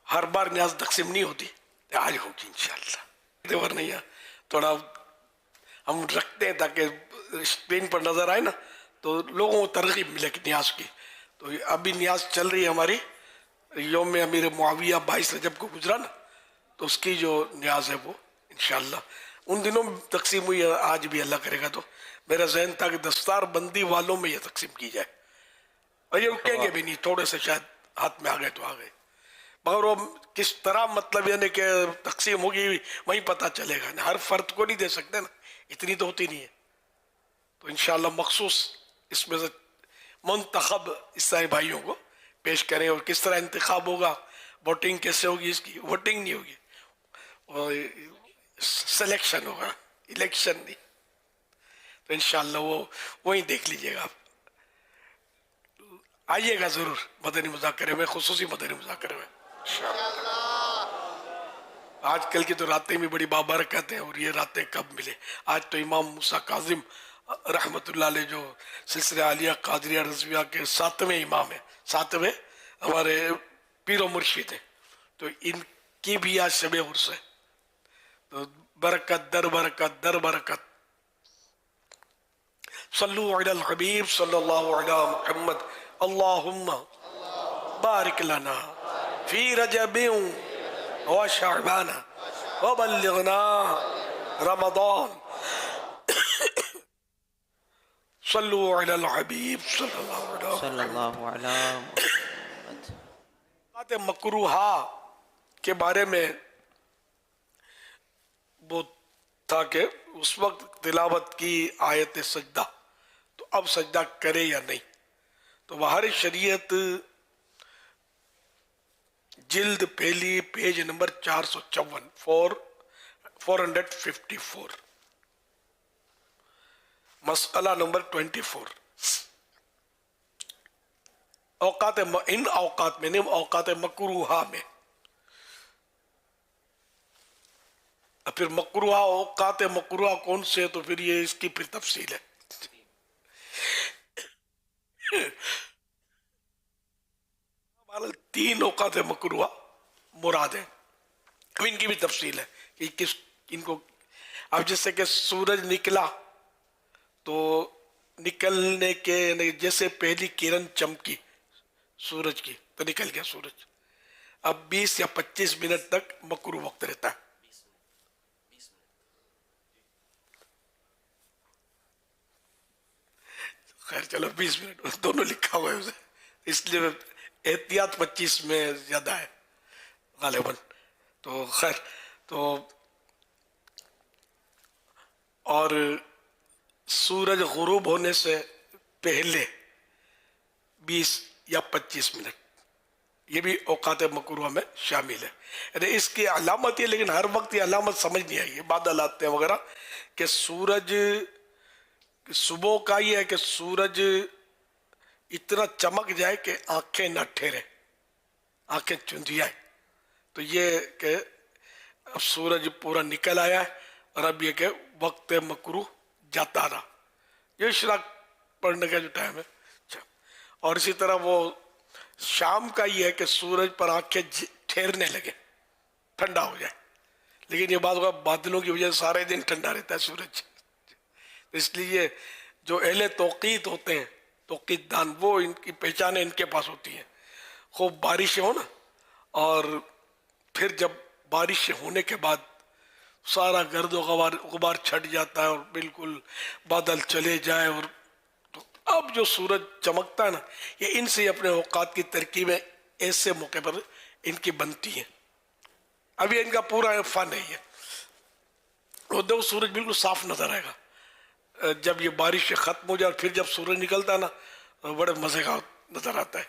ہر بار نیاز تقسیم نہیں ہوتی، آج ہوگی انشاءاللہ. دیور نہیں ہے تھوڑا ہم رکھتے ہیں تاکہ اسکرین پر نظر آئے نا تو لوگوں کو ترغیب ملے کہ نیاز کی. تو ابھی نیاز چل رہی ہے ہماری، یوم امیر معاویہ 22 رجب کو گزرا نا، تو اس کی جو نیاز ہے وہ انشاءاللہ ان دنوں میں تقسیم ہوئی ہے، آج بھی اللہ کرے گا تو میرا ذہن تھا کہ دستار بندی والوں میں یہ تقسیم کی جائے، اور یہ رکیں گے بھی نہیں، تھوڑے سے شاید ہاتھ میں آ گئے تو آ گئے. मगर वो किस तरह मतलब यानी कि तकसीम होगी वहीं पता चलेगा ना, हर फर्द को नहीं दे सकते ना, इतनी तो होती नहीं है। तो इंशाअल्लाह मखसूस इसमें से मुंतखब ईसाई भाइयों को पेश करें। और किस तरह इंतखाब होगा, वोटिंग कैसे होगी, इसकी वोटिंग नहीं होगी, सिलेक्शन होगा, इलेक्शन नहीं। तो इंशाअल्लाह वो वहीं देख लीजिएगा आप। आइएगा जरूर मदनी मुज़ाकरे में, खुसूसी मदनी मुज़ाकरे में। आजकल की तो रातें भी बड़ी बाबरकत हैं, और ये रातें कब मिले। आज तो इमाम मूसा काजिम रहमतुल्लाह अलैह जो सिलसिला आलिया कादरिया रज़विया के 7वें इमाम है, 7वें हमारे पीरो मुर्शिद है, तो इनकी भी आज शब उर्स है। तो बरकत दर बरकत दर बरकत। सल्लु अलल हबीब सल्लल्लाहु अलैहि मुहम्मद अल्लाहुम्मा बारिक लना फी रजबिन व शअबान व बल्लिगना रमज़ान। सल्लु अलल हबीब सल्लल्लाहु अलैहि वसल्लम। मकरूहा के बारे में वो था कि उस वक्त तिलावत की आयत सजदा, तो अब सजदा करे या नहीं। तो बाहर शरीयत जिल्द पहली पेज नंबर 454 454 मसला नंबर 24। औकात इन औकात में नहीं, औकात मकरूहा में। फिर मकरूहा औकात मकरूहा कौन से है, तो फिर ये इसकी फिर तफसील है। तीन औकात मकरूहा मुराद है, अब इनकी भी तफसील है कि किस इनको। अब जैसे कि सूरज निकला, तो निकलने के जैसे पहली किरण चमकी सूरज की तो निकल गया सूरज। अब 20 या 25 मिनट तक मकरू वक्त रहता है। खैर चलो 20 मिनट दोनों लिखा हुआ है उसे, इसलिए एहतियात 25 में ज्यादा है गालिबन। तो खैर तो और सूरज गुरूब होने से पहले 20 या 25 मिनट, ये भी औकात मकरूहा में शामिल है। अरे इसकी अलामत है, लेकिन हर वक्त ये अलामत समझ नहीं आई है, बादल आते हैं वगैरह, कि सूरज सुबह का ये है कि सूरज इतना चमक जाए कि आंखें न ठहरे, आंखें चुंधियाए। तो ये कि अब सूरज पूरा निकल आया है, और अब ये कि वक्त मकरू जाता रहा, ये इशराक पढ़ने का जो टाइम है। अच्छा, और इसी तरह वो शाम का ये है कि सूरज पर आंखें ठहरने लगे, ठंडा हो जाए। लेकिन ये बात होगा बादलों की वजह से सारे दिन ठंडा रहता है सूरज। इसलिए जो अहले तौक़ीत होते हैं, तौक़ीत दान, वो इनकी पहचानें इनके पास होती हैं। खूब बारिशें हो ना, और फिर जब बारिश होने के बाद सारा गर्द गुबार छट जाता है और बिल्कुल बादल चले जाए, और तो अब जो सूरज चमकता है ना, ये इनसे अपने औकात की तरकीबें ऐसे मौके पर इनकी बनती हैं। अभी इनका पूरा फन है ये। वो दो सूरज बिल्कुल साफ नजर आएगा जब ये बारिश खत्म हो जाए, और फिर जब सूरज निकलता है ना, बड़े मजे का नजर आता है।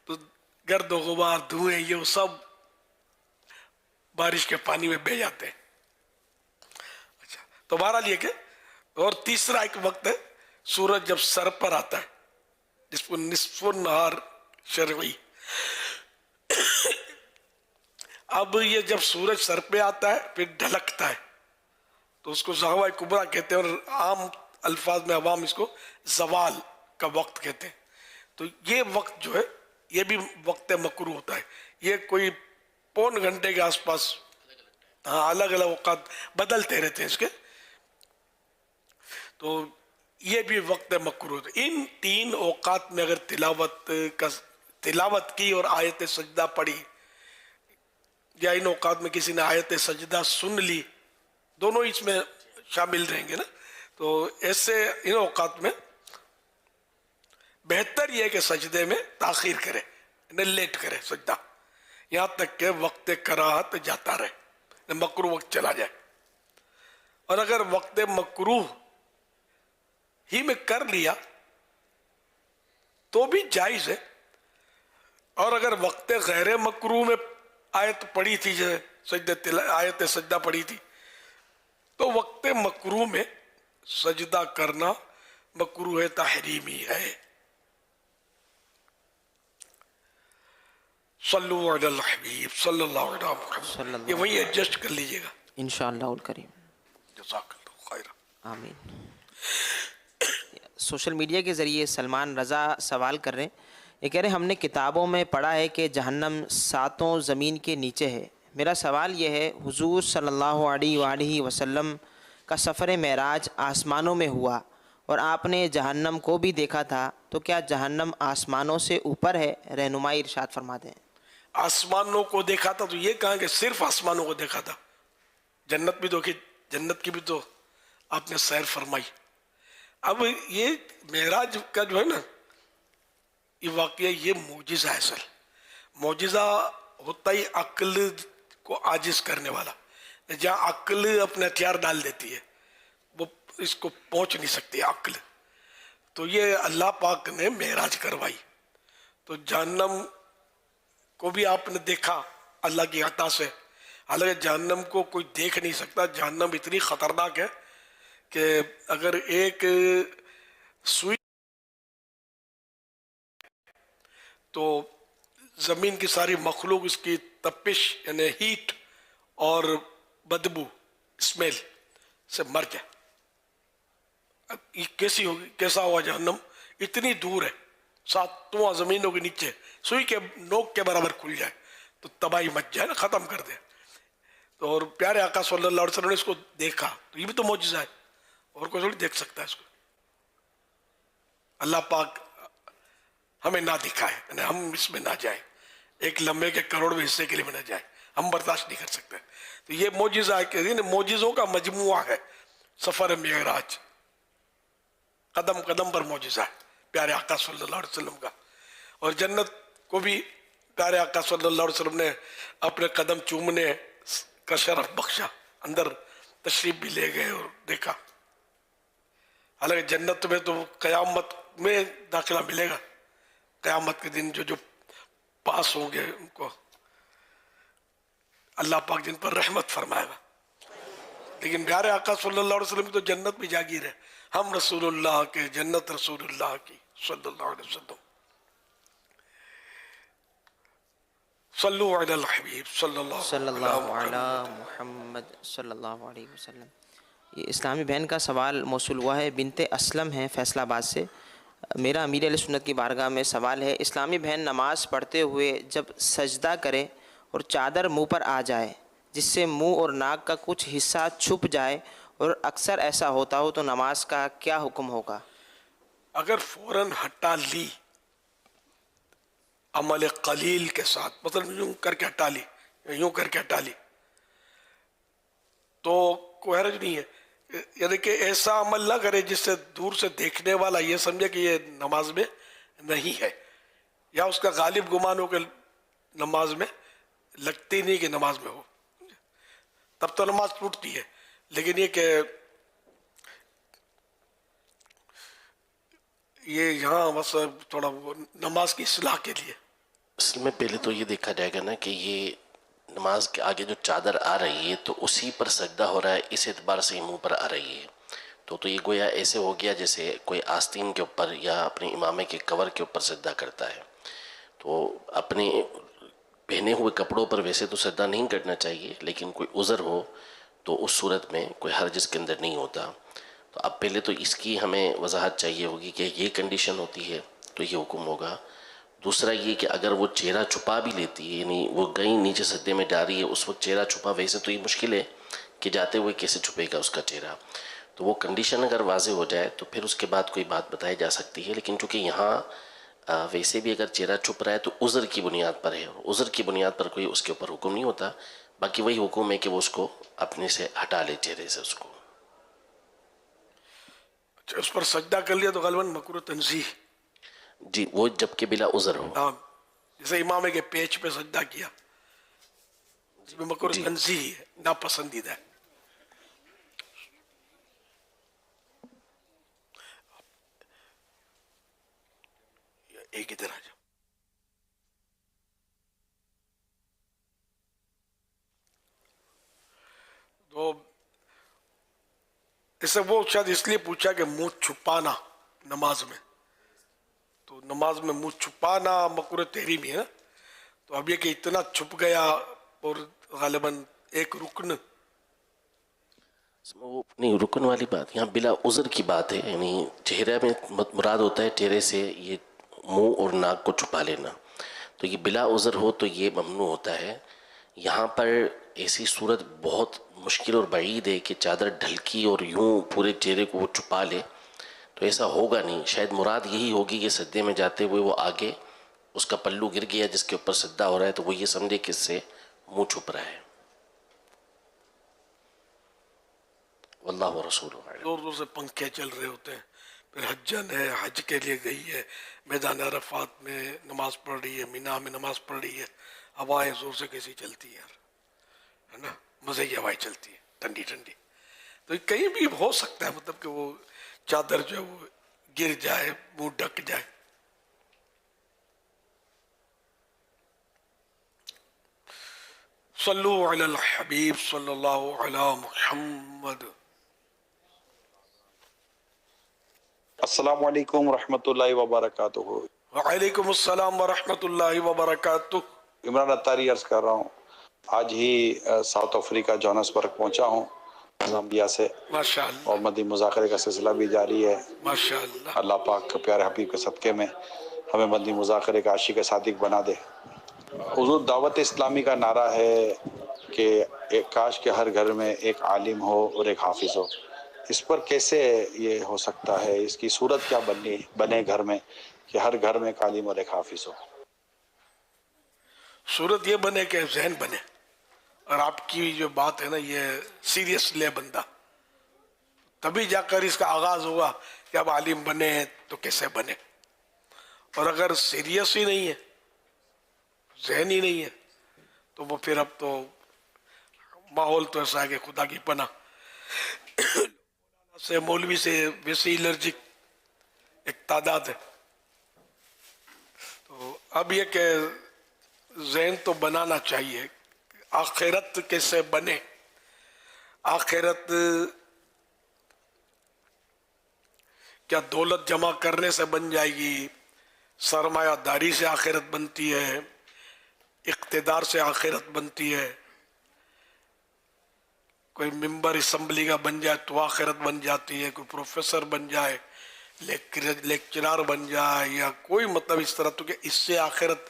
तो गर्द गुबार धुएं ये सब बारिश के पानी में बह जाते हैं। अच्छा, तो बहरहाल ये के। और तीसरा एक वक्त है सूरज जब सर पर आता है, जिसको निस्फुन नहार शरई। अब ये जब सूरज सर पे आता है फिर ढलकता है, तो उसको ज़हवा कुबरा कहते हैं, और आम अल्फाज में अवाम इसको जवाल का वक्त कहते हैं। तो ये वक्त जो है ये भी वक्त मकरू होता है। ये कोई पौन घंटे के आसपास, हाँ, अलग अलग औकात बदलते रहते हैं इसके। तो ये भी वक्त मकरू होता है। इन तीन औकात में अगर तिलावत की और आयत सजदा पढ़ी, या इन औकात में किसी ने आयत सजदा सुन ली, दोनों इसमें शामिल रहेंगे ना। तो ऐसे इन औकात में बेहतर यह है कि सजदे में ताखीर करे, यानी लेट करे सजदा, यहाँ तक के वक्त कराहत जाता रहे, मकरूह वक्त चला जाए। और अगर वक्त मकरूह ही में कर लिया तो भी जायज है, और अगर वक्त गैर मकरूह में आयत पढ़ी थी, आयत सजदा पढ़ी थी, तो वक्त मकरूह में सजदा करना मकरूह तहरीमी है। सल्लु अलल हबीब सल्लल्लाहु अलैहि वसल्लम, ये वही एडजस्ट कर लीजिएगा इंशाअल्लाहुल करीम। जज़ाकल्लाहु खैर। आमीन। सोशल मीडिया के ज़रिए सलमान रज़ा सवाल कर रहे हैं, ये कह रहे हैं हमने किताबों में पढ़ा है कि जहन्नम 7 ज़मीन के नीचे है। मेरा सवाल यह है, हुजूर सल्लल्लाहु अलैहि वसल्लम का सफ़र मेराज आसमानों में हुआ और आपने जहन्नम को भी देखा था, तो क्या जहन्नम आसमानों से ऊपर है? रहनुमाई इरशाद फरमा दें। आसमानों को देखा था तो ये कहा कि सिर्फ आसमानों को देखा था, जन्नत भी देखी, जन्नत की भी तो आपने सैर फरमाई। अब ये मेराज का जो है ना, ये वाकया, ये मोजिज़ा है। असल मोजिज़ा होता ही अक्ल को आजिज करने वाला, जहाँ अक्ल अपने हथियार डाल देती है वो इसको पहुंच नहीं सकती अक्ल। तो ये अल्लाह पाक ने मेराज करवाई, तो जहन्नम को भी आपने देखा अल्लाह की अता से। हालांकि जहन्नम को कोई देख नहीं सकता, जहन्नम इतनी खतरनाक है कि अगर एक सुई तो जमीन की सारी मखलूक इसकी तपिश यानी हीट और बदबू स्मेल से मर जाए। अब ये कैसी होगी, कैसा हुआ जहन्नम? इतनी दूर है, 7वां जमीनों के नीचे, सुई के नोक के बराबर खुल जाए तो तबाही मच जाए ना, खत्म कर दे। तो और प्यारे आका सल्लल्लाहु अलैहि वसल्लम ने इसको देखा, तो ये भी तो मौजिज़ा है, और कोई थोड़ी देख सकता है इसको। अल्लाह पाक हमें ना दिखाए, यानी हम इसमें ना जाए, एक लम्हे के करोड़वें हिस्से के लिए भी ना जाए, हम बर्दाश्त नहीं कर सकते। तो ये मौजिज़ा है, मौजिज़ों का मजमुआ है सफर मेराज, कदम कदम पर मौजिज़ा है प्यारे आका सल्लल्लाहु अलैहि वसल्लम का। और जन्नत को भी प्यारे आका सल्लल्लाहु अलैहि वसल्लम ने अपने कदम चूमने का शरफ बख्शा, अंदर तशरीफ भी ले गए और देखा। हालांकि जन्नत में तो क़यामत में दाखिला मिलेगा, क़यामत के दिन जो जो पास होंगे उनको अल्लाह पाक जिन पर रहमत फरमाएगा। लेकिन प्यारे आका सल्लल्लाहु अलैहि वसल्लम की तो जन्नत भी जागीर है, हम रसूलुल्लाह के, जन्नत रसूलुल्लाह की सल्लल्लाहु अलैहि वसल्लम। सल्लु अलल हबीब सल्लल्लाहु अला मुहम्मद सल्लल्लाहु अलैहि वसल्लम। ये इस्लामी बहन का सवाल मौसूल हुआ है, बिनते असलम हैं फैसलाबाद से। मेरा अमीर अहले सुन्नत की बारगाह में सवाल है, इस्लामी बहन नमाज पढ़ते हुए जब सजदा करे और चादर मुंह पर आ जाए जिससे मुंह और नाक का कुछ हिस्सा छुप जाए और अक्सर ऐसा होता हो, तो नमाज का क्या हुक्म होगा? अगर फौरन हटा ली अमल कलील के साथ, मतलब यूं करके हटा ली, यूं करके हटा ली, तो कोई हर्ज नहीं है। यानी कि ऐसा अमल ना करे जिससे दूर से देखने वाला ये समझे कि ये नमाज में नहीं है, या उसका गालिब गुमान हो के नमाज में लगती नहीं कि नमाज में हो, तब तो नमाज टूटती है। लेकिन ये कि ये यहाँ बस थोड़ा वो नमाज की इस्लाह के लिए, इसमें पहले तो ये देखा जाएगा ना कि ये नमाज के आगे जो चादर आ रही है तो उसी पर सजदा हो रहा है, इस एतबार से मुंह पर आ रही है। तो ये गोया ऐसे हो गया जैसे कोई आस्तीन के ऊपर या अपने इमामे के कवर के ऊपर सजदा करता है। तो अपने पहने हुए कपड़ों पर वैसे तो सजदा नहीं करना चाहिए, लेकिन कोई उज़र हो तो उस सूरत में कोई हर्ज इसके अंदर नहीं होता। तो अब पहले तो इसकी हमें वजाहत चाहिए होगी कि ये कंडीशन होती है तो ये हुक्म होगा। दूसरा ये कि अगर वो चेहरा छुपा भी लेती है, यानी वो गई नीचे सजदे में जा रही है, उस वक्त चेहरा छुपा, वैसे तो ये मुश्किल है कि जाते हुए कैसे छुपेगा उसका चेहरा। तो वो कंडीशन अगर वाजे हो जाए तो फिर उसके बाद कोई बात बताई जा सकती है। लेकिन चूँकि यहाँ वैसे भी अगर चेहरा छुप रहा है तो उज़र की बुनियाद पर है, उज़र की बुनियाद पर कोई उसके ऊपर हुक्म नहीं होता। बाकी वही हुक्म है कि वो उसको अपने से हटा ले, चेहरे से उसको। अच्छा, उस पर सजदा कर लिया तो गलबन मकरूह तंज़ीह जी, वो जबकि बिला उज़र हो। हाँ, जैसे इमाम के पेच पे सजदा किया, इसमें मकरूह तंज़ीह है, नापसंदीदा है। एक इधर आ जाओ। तो इससे वो शायद इसलिए पूछा कि मुंह छुपाना नमाज में, तो नमाज में मुंह छुपाना मकरूह तहरीमी है ना, तो अब ये कि इतना छुप गया और गालिबन एक रुकन, वो नहीं रुकन वाली बात, यहाँ बिला उज़र की बात है, यानी चेहरे में मुराद होता है चेहरे से ये मुंह और नाक को छुपा लेना, तो ये बिला उज़र हो तो ये ममनू होता है। यहाँ पर ऐसी सूरत बहुत मुश्किल और बईद है कि चादर ढलकी और यूं पूरे चेहरे को वो छुपा ले, तो ऐसा होगा नहीं। शायद मुराद यही होगी कि सज्दे में जाते हुए वो आगे उसका पल्लू गिर गया जिसके ऊपर सज्दा हो रहा है, तो वो ये समझे कि इससे मुंह छुप रहा है। वल्लाह व रसूलुहु अअलम। जोर जोर से पंखे चल रहे होते हैं, फिर हज्जन है, हज के लिए गई है, मैदान अरफात में नमाज पढ़ रही है, मीना में नमाज पढ़ रही है, हवाएं जोर से कैसी चलती है यार, है ना, मजे की हवाएं चलती है ठंडी ठंडी, तो कहीं भी हो सकता है मतलब कि वो चादर जो है वो गिर जाए, मुंह ढक जाए। सल्लु अलल हबीब सल्लल्लाहु अला मुहम्मद। अस्सलाम वालेकुम रहमतुल्लाहि व बरकातुहू। वालेकुम अस्सलाम व रहमतुल्लाहि व बरकातुहू। इमरान अत्तारी अर्ज कर रहा हूँ, आज ही साउथ अफ्रीका जोहान्सबर्ग पहुँचा हूँ ज़ाम्बिया से, माशाअल्लाह, और मदी मुज़ाकरे का सिलसिला भी जारी है। माशाअल्लाह, अल्लाह पाक के प्यारे हबीब के सदक़े में हमें मदी मुज़ाकरे का आशिक सादिक बना दे। हुज़ूर दावत इस्लामी का नारा है कि एक काश के हर घर में एक आलिम हो और एक हाफिज़ हो, इस पर कैसे ये हो सकता है, इसकी सूरत क्या बने घर में कि हर घर में एक आलिम और एक हाफिज़ हो? सूरत ये बने कि जहन बने, और आपकी जो बात है ना ये सीरियस ले बंदा, तभी जाकर इसका आगाज हुआ कि अब आलिम बने तो कैसे बने। और अगर सीरियस ही नहीं है, जहन ही नहीं है, तो वो फिर अब तो माहौल तो ऐसा है कि खुदा की पनाह से मौलवी से वैसे एलर्जिक एक तादाद है। तो अब ये कि जहन तो बनाना चाहिए, आखिरत कैसे बने, आखिरत क्या दौलत जमा करने से बन जाएगी, सरमायादारी से आखिरत बनती है, इक़्तिदार से आखिरत बनती है, कोई मेंबर असम्बली का बन जाए तो आखिरत बन जाती है, कोई प्रोफेसर बन जाए, लेक्चरर बन जाए, या कोई मतलब इस तरह, तो कि इससे आखिरत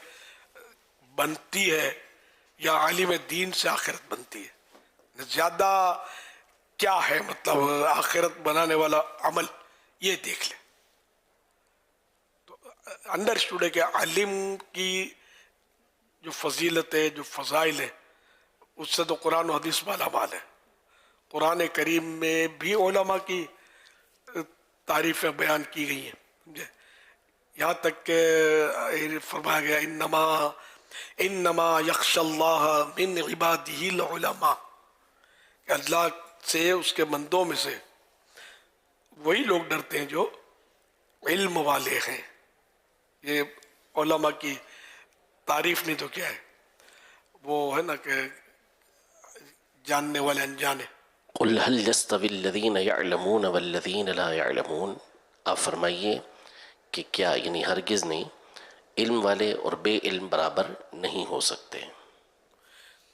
बनती है या आलिम दीन से आखिरत बनती है। ज्यादा क्या है मतलब आखिरत बनाने वाला अमल, ये देख ले तो अंडरस्टूड है कि आलिम की जो फजीलत है, जो फजाइल है, उससे तो कुरान और हदीस माला माल है। कुरान करीम में भी उलमा की तारीफें बयान की गई हैं, समझे, यहाँ तक के फरमाया गया इन्नमा यख्शल्लाह मिन इबादिहिल उलमा, अल्लाह से उसके बंदों में से वही लोग डरते हैं जो इल्म वाले हैं। ये उलमा की तारीफ नहीं तो क्या है, वो है ना कि जानने वाले अनजाने। कुल हल यस्तविल्लज़ीन यअलमून वल्लज़ीन ला यअलमून, आप फरमाइए कि क्या यानी हरगिज़ नहीं, इल्म वाले और बे इल्म बराबर नहीं हो सकते।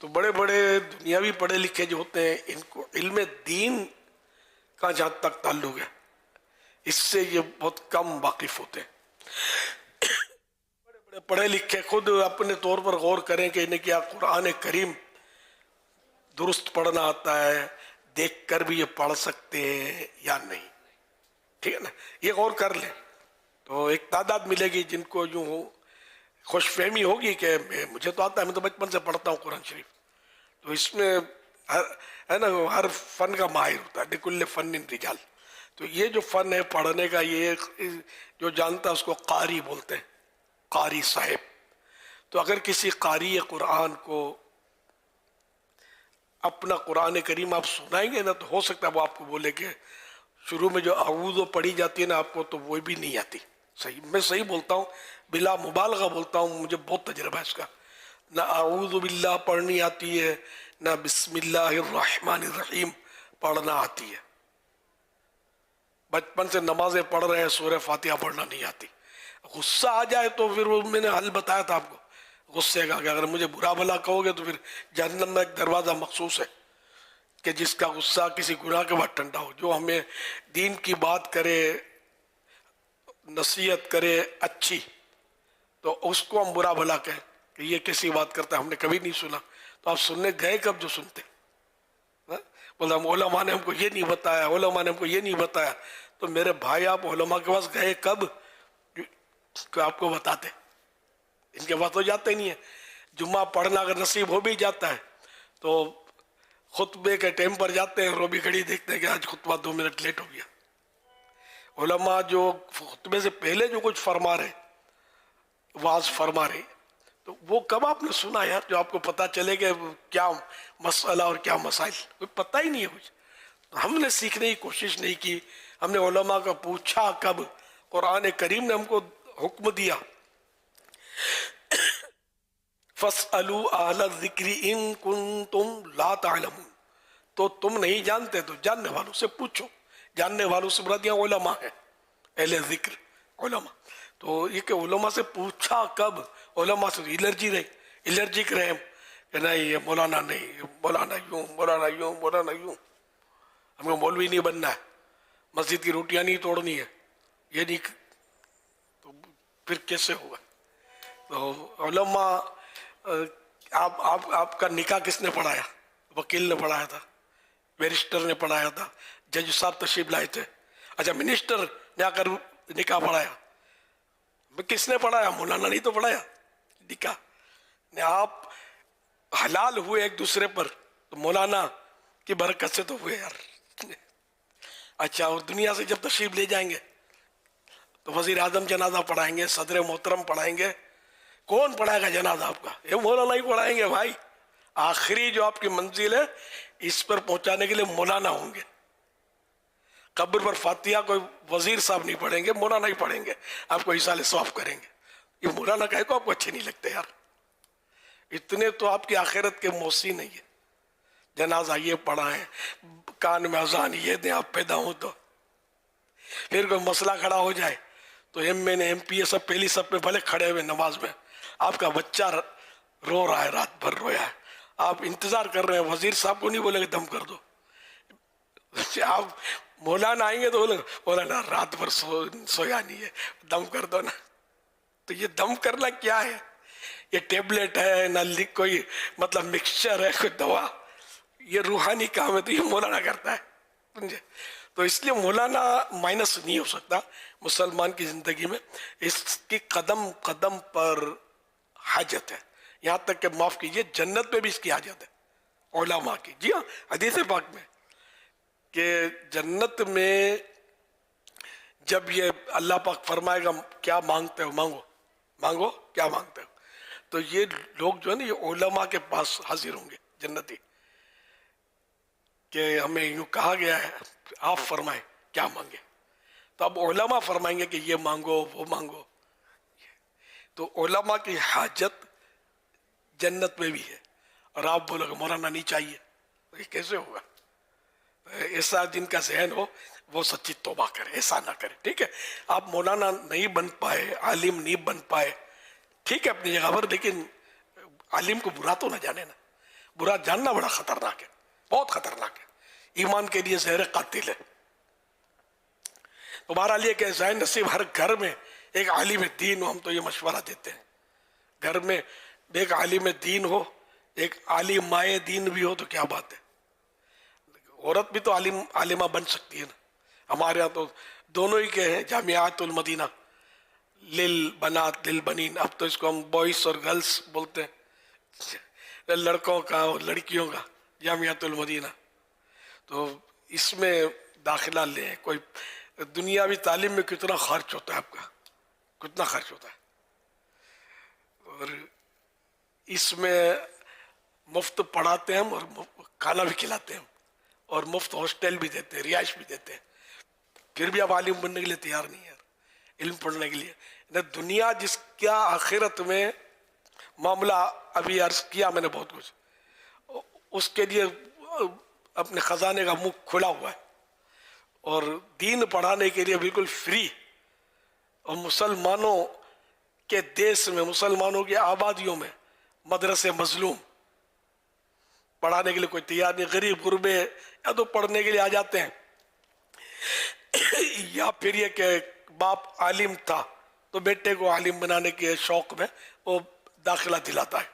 तो बड़े बड़े दुनियावी पढ़े लिखे जो होते हैं, इनको इल्म दीन का जहाँ तक ताल्लुक है, इससे ये बहुत कम वाकिफ होते हैं। बड़े बड़े पढ़े लिखे खुद अपने तौर पर गौर करें कि इन्हें क्या कुरान करीम दुरुस्त पढ़ना आता है, देख कर भी ये पढ़ सकते हैं या नहीं, ठीक है ना, ये गौर कर ले तो एक तादाद मिलेगी जिनको यूं खुशफहमी होगी कि मुझे तो आता है, मैं तो बचपन से पढ़ता हूँ कुरान शरीफ। तो इसमें है ना हर फन का माहिर होता है, बिकुल्ले फन इन रिजाल। तो ये जो फन है पढ़ने का, ये जो जानता है उसको कारी बोलते हैं, कारी साहिब। تو اگر کسی قاری قرآن کو اپنا قرآن کریم آپ سنائیں گے نا تو ہو سکتا ہے وہ آپ کو بولے کہ شروع میں جو اعوذ پڑھی جاتی ہے نا آپ کو تو وہ بھی نہیں آتی. صحیح، میں صحیح بولتا ہوں، بلا مبالغہ بولتا ہوں، مجھے بہت تجربہ ہے اس کا. نہ اعوذ باللہ پڑھنی آتی ہے، نہ بسم اللہ الرحمن الرحیم پڑھنا آتی ہے. بچپن سے نمازیں پڑھ رہے ہیں، سورہ فاتحہ پڑھنا نہیں آتی. غصہ آ جائے تو پھر وہ میں نے حل بتایا تھا آپ کو غصے کا، کہ اگر مجھے برا بھلا کہو گے تو پھر جہنم میں ایک دروازہ مخصوص ہے کہ جس کا غصہ کسی گناہ کے بعد ٹھنڈا ہو. جو ہمیں دین کی بات کرے، نصیحت کرے اچھی، تو اس کو ہم برا بھلا کہیں کہ یہ کیسی بات کرتا ہے، ہم نے کبھی نہیں سنا. تو آپ سننے گئے کب جو سنتے؟ بولے ہم علماء نے ہم کو یہ نہیں بتایا، علماء نے ہم کو یہ نہیں بتایا. تو میرے بھائی آپ علماء کے پاس گئے کب کہ آپ کو بتاتے؟ ان کے پاس تو جاتے ہی نہیں ہے. جمعہ پڑھنا اگر نصیب ہو بھی جاتا ہے تو خطبے کے ٹائم پر جاتے ہیں، روبی گھڑی دیکھتے ہیں کہ آج خطبہ 2 منٹ لیٹ ہو گیا. علماء جو خطبے سے پہلے جو کچھ فرما رہے، واز فرما رہے، تو وہ کب آپ نے سنا یار جو آپ کو پتا چلے کہ کیا مسئلہ اور کیا مسائل؟ کوئی پتہ ہی نہیں ہے کچھ. ہم نے سیکھنے کی کوشش نہیں کی. ہم نے علماء کا پوچھا کب؟ قرآن کریم نے ہم کو حکم دیا فَاسْأَلُوا أَهْلَ الذِّكْرِ إِن كُنتُمْ لَا تَعْلَمُونَ. تو تم نہیں جانتے تو جاننے والوں سے پوچھو. جاننے والوں سے مراد یہاں علماء ہیں، اہل ذکر علماء. تو یہ کہ علماء سے پوچھا کب؟ علماء سے الرجک رہے کہ نہیں یہ مولانا نہیں، مولانا یوں، مولانا یوں، مولانا یوں. ہم کو مولوی نہیں بننا ہے، مسجد کی روٹیاں نہیں توڑنی ہے، یہ نہیں. تو پھر کیسے ہوگا؟ تو علماء آپ کا نکاح کس نے پڑھایا؟ وکیل نے پڑھایا تھا، بیرسٹر نے پڑھایا تھا، جج صاحب تشریف لائے تھے. اچھا منسٹر نے آ کر نکاح پڑھایا. کس نے پڑھایا؟ مولانا نہیں تو پڑھایا نکاح. آپ حلال ہوئے ایک دوسرے پر تو مولانا کی برکت سے تو ہوئے یار. اچھا اور دنیا سے جب تشریف لے جائیں گے تو وزیر اعظم جنازہ پڑھائیں گے، صدر محترم پڑھائیں گے. کون پڑھائے گا جنازہ آپ کا؟ یہ مولانا ہی پڑھائیں گے بھائی. آخری جو آپ کی منزل ہے اس پر پہنچانے کے لیے مولانا ہوں گے. قبر پر فاتحہ کوئی وزیر صاحب نہیں پڑھیں گے، مولانا ہی پڑھیں گے، آپ کو ایصال ثواب کریں گے. یہ مولانا کہے کو آپ کو اچھے نہیں لگتے یار؟ اتنے تو آپ کی آخرت کے موسی نہیں ہے. جنازہ یہ پڑھائیں، کان میں اذان یہ دیں آپ پیدا ہوں تو. پھر کوئی مسئلہ کھڑا ہو جائے تو M N A M P A سب پہلی سب پہ بھلے کھڑے ہوئے نماز میں، آپ کا بچہ رو رہا ہے، رات بھر رویا ہے، آپ انتظار کر رہے ہیں، وزیر صاحب کو نہیں بولے کہ دم کر دو. آپ مولانا آئیں گے تو مولانا رات بھر سویا نہیں ہے، دم کر دو نا. تو یہ دم کرنا کیا ہے؟ یہ ٹیبلٹ ہے نہ کوئی مطلب مکسچر ہے، کوئی دوا. یہ روحانی کام ہے تو یہ مولانا کرتا ہے، سمجھے؟ تو اس لیے مولانا مائنس نہیں ہو سکتا مسلمان کی زندگی میں. اس کی قدم قدم پر حاجت ہے، یہاں تک کہ معاف کیجئے جنت میں بھی اس کی حاجت ہے علماء کی. جی ہاں، حدیث پاک میں کہ جنت میں جب یہ اللہ پاک فرمائے گا کیا مانگتے ہو مانگو، مانگو کیا مانگتے ہو، تو یہ لوگ جو ہے نا یہ علماء کے پاس حاضر ہوں گے جنتی، کہ ہمیں یوں کہا گیا ہے آپ فرمائیں کیا مانگے. تو اب علماء فرمائیں گے کہ یہ مانگو وہ مانگو. تو علماء کی حاجت جنت میں بھی ہے، اور آپ بولو کہ مولانا نہیں چاہیے، یہ کیسے ہوگا؟ ایسا جن کا ذہن ہو وہ سچی توبہ کرے، ایسا نہ کرے. ٹھیک ہے، آپ مولانا نہیں بن پائے، عالم نہیں بن پائے، ٹھیک ہے اپنی جگہ پر، لیکن عالم کو برا تو نہ جانے نا. برا جاننا بڑا خطرناک ہے، بہت خطرناک ہے، ایمان کے لیے زہر قاتل ہے. تو بہرحال یہ کہ ذہن نصیب ہر گھر میں ایک عالم دین ہو. ہم تو یہ مشورہ دیتے ہیں گھر میں ایک عالم دین ہو، ایک عالم مائے دین بھی ہو تو کیا بات ہے. عورت بھی تو عالمہ بن سکتی ہے نا. ہمارے ہاں تو دونوں ہی کے ہیں، جامعات المدینہ للبنات للبنین. اب تو اس کو ہم بوائز اور گرلز بولتے ہیں، لڑکوں کا اور لڑکیوں کا جامعات المدینہ. تو اس میں داخلہ لیں. کوئی دنیاوی تعلیم میں کتنا خرچ ہوتا ہے آپ کا، کتنا خرچ ہوتا ہے. اور اس میں مفت پڑھاتے ہیں ہم اور کھانا بھی کھلاتے ہیں ہم اور مفت ہاسٹل بھی دیتے ہیں, رہائش بھی دیتے ہیں, پھر بھی آپ عالم بننے کے لیے تیار نہیں ہے, علم پڑھنے کے لیے. دنیا جس کا آخرت میں معاملہ ابھی عرض کیا میں نے بہت کچھ, اس کے لیے اپنے خزانے کا منہ کھلا ہوا ہے اور دین پڑھانے کے لیے بالکل فری. اور مسلمانوں کے دیش میں, مسلمانوں کی آبادیوں میں مدرسے مظلوم, پڑھانے کے لیے کوئی تیار نہیں. غریب غربے یا تو پڑھنے کے لیے آ جاتے ہیں یا پھر یہ کہ باپ عالم تھا تو بیٹے کو عالم بنانے کے شوق میں وہ داخلہ دلاتا ہے,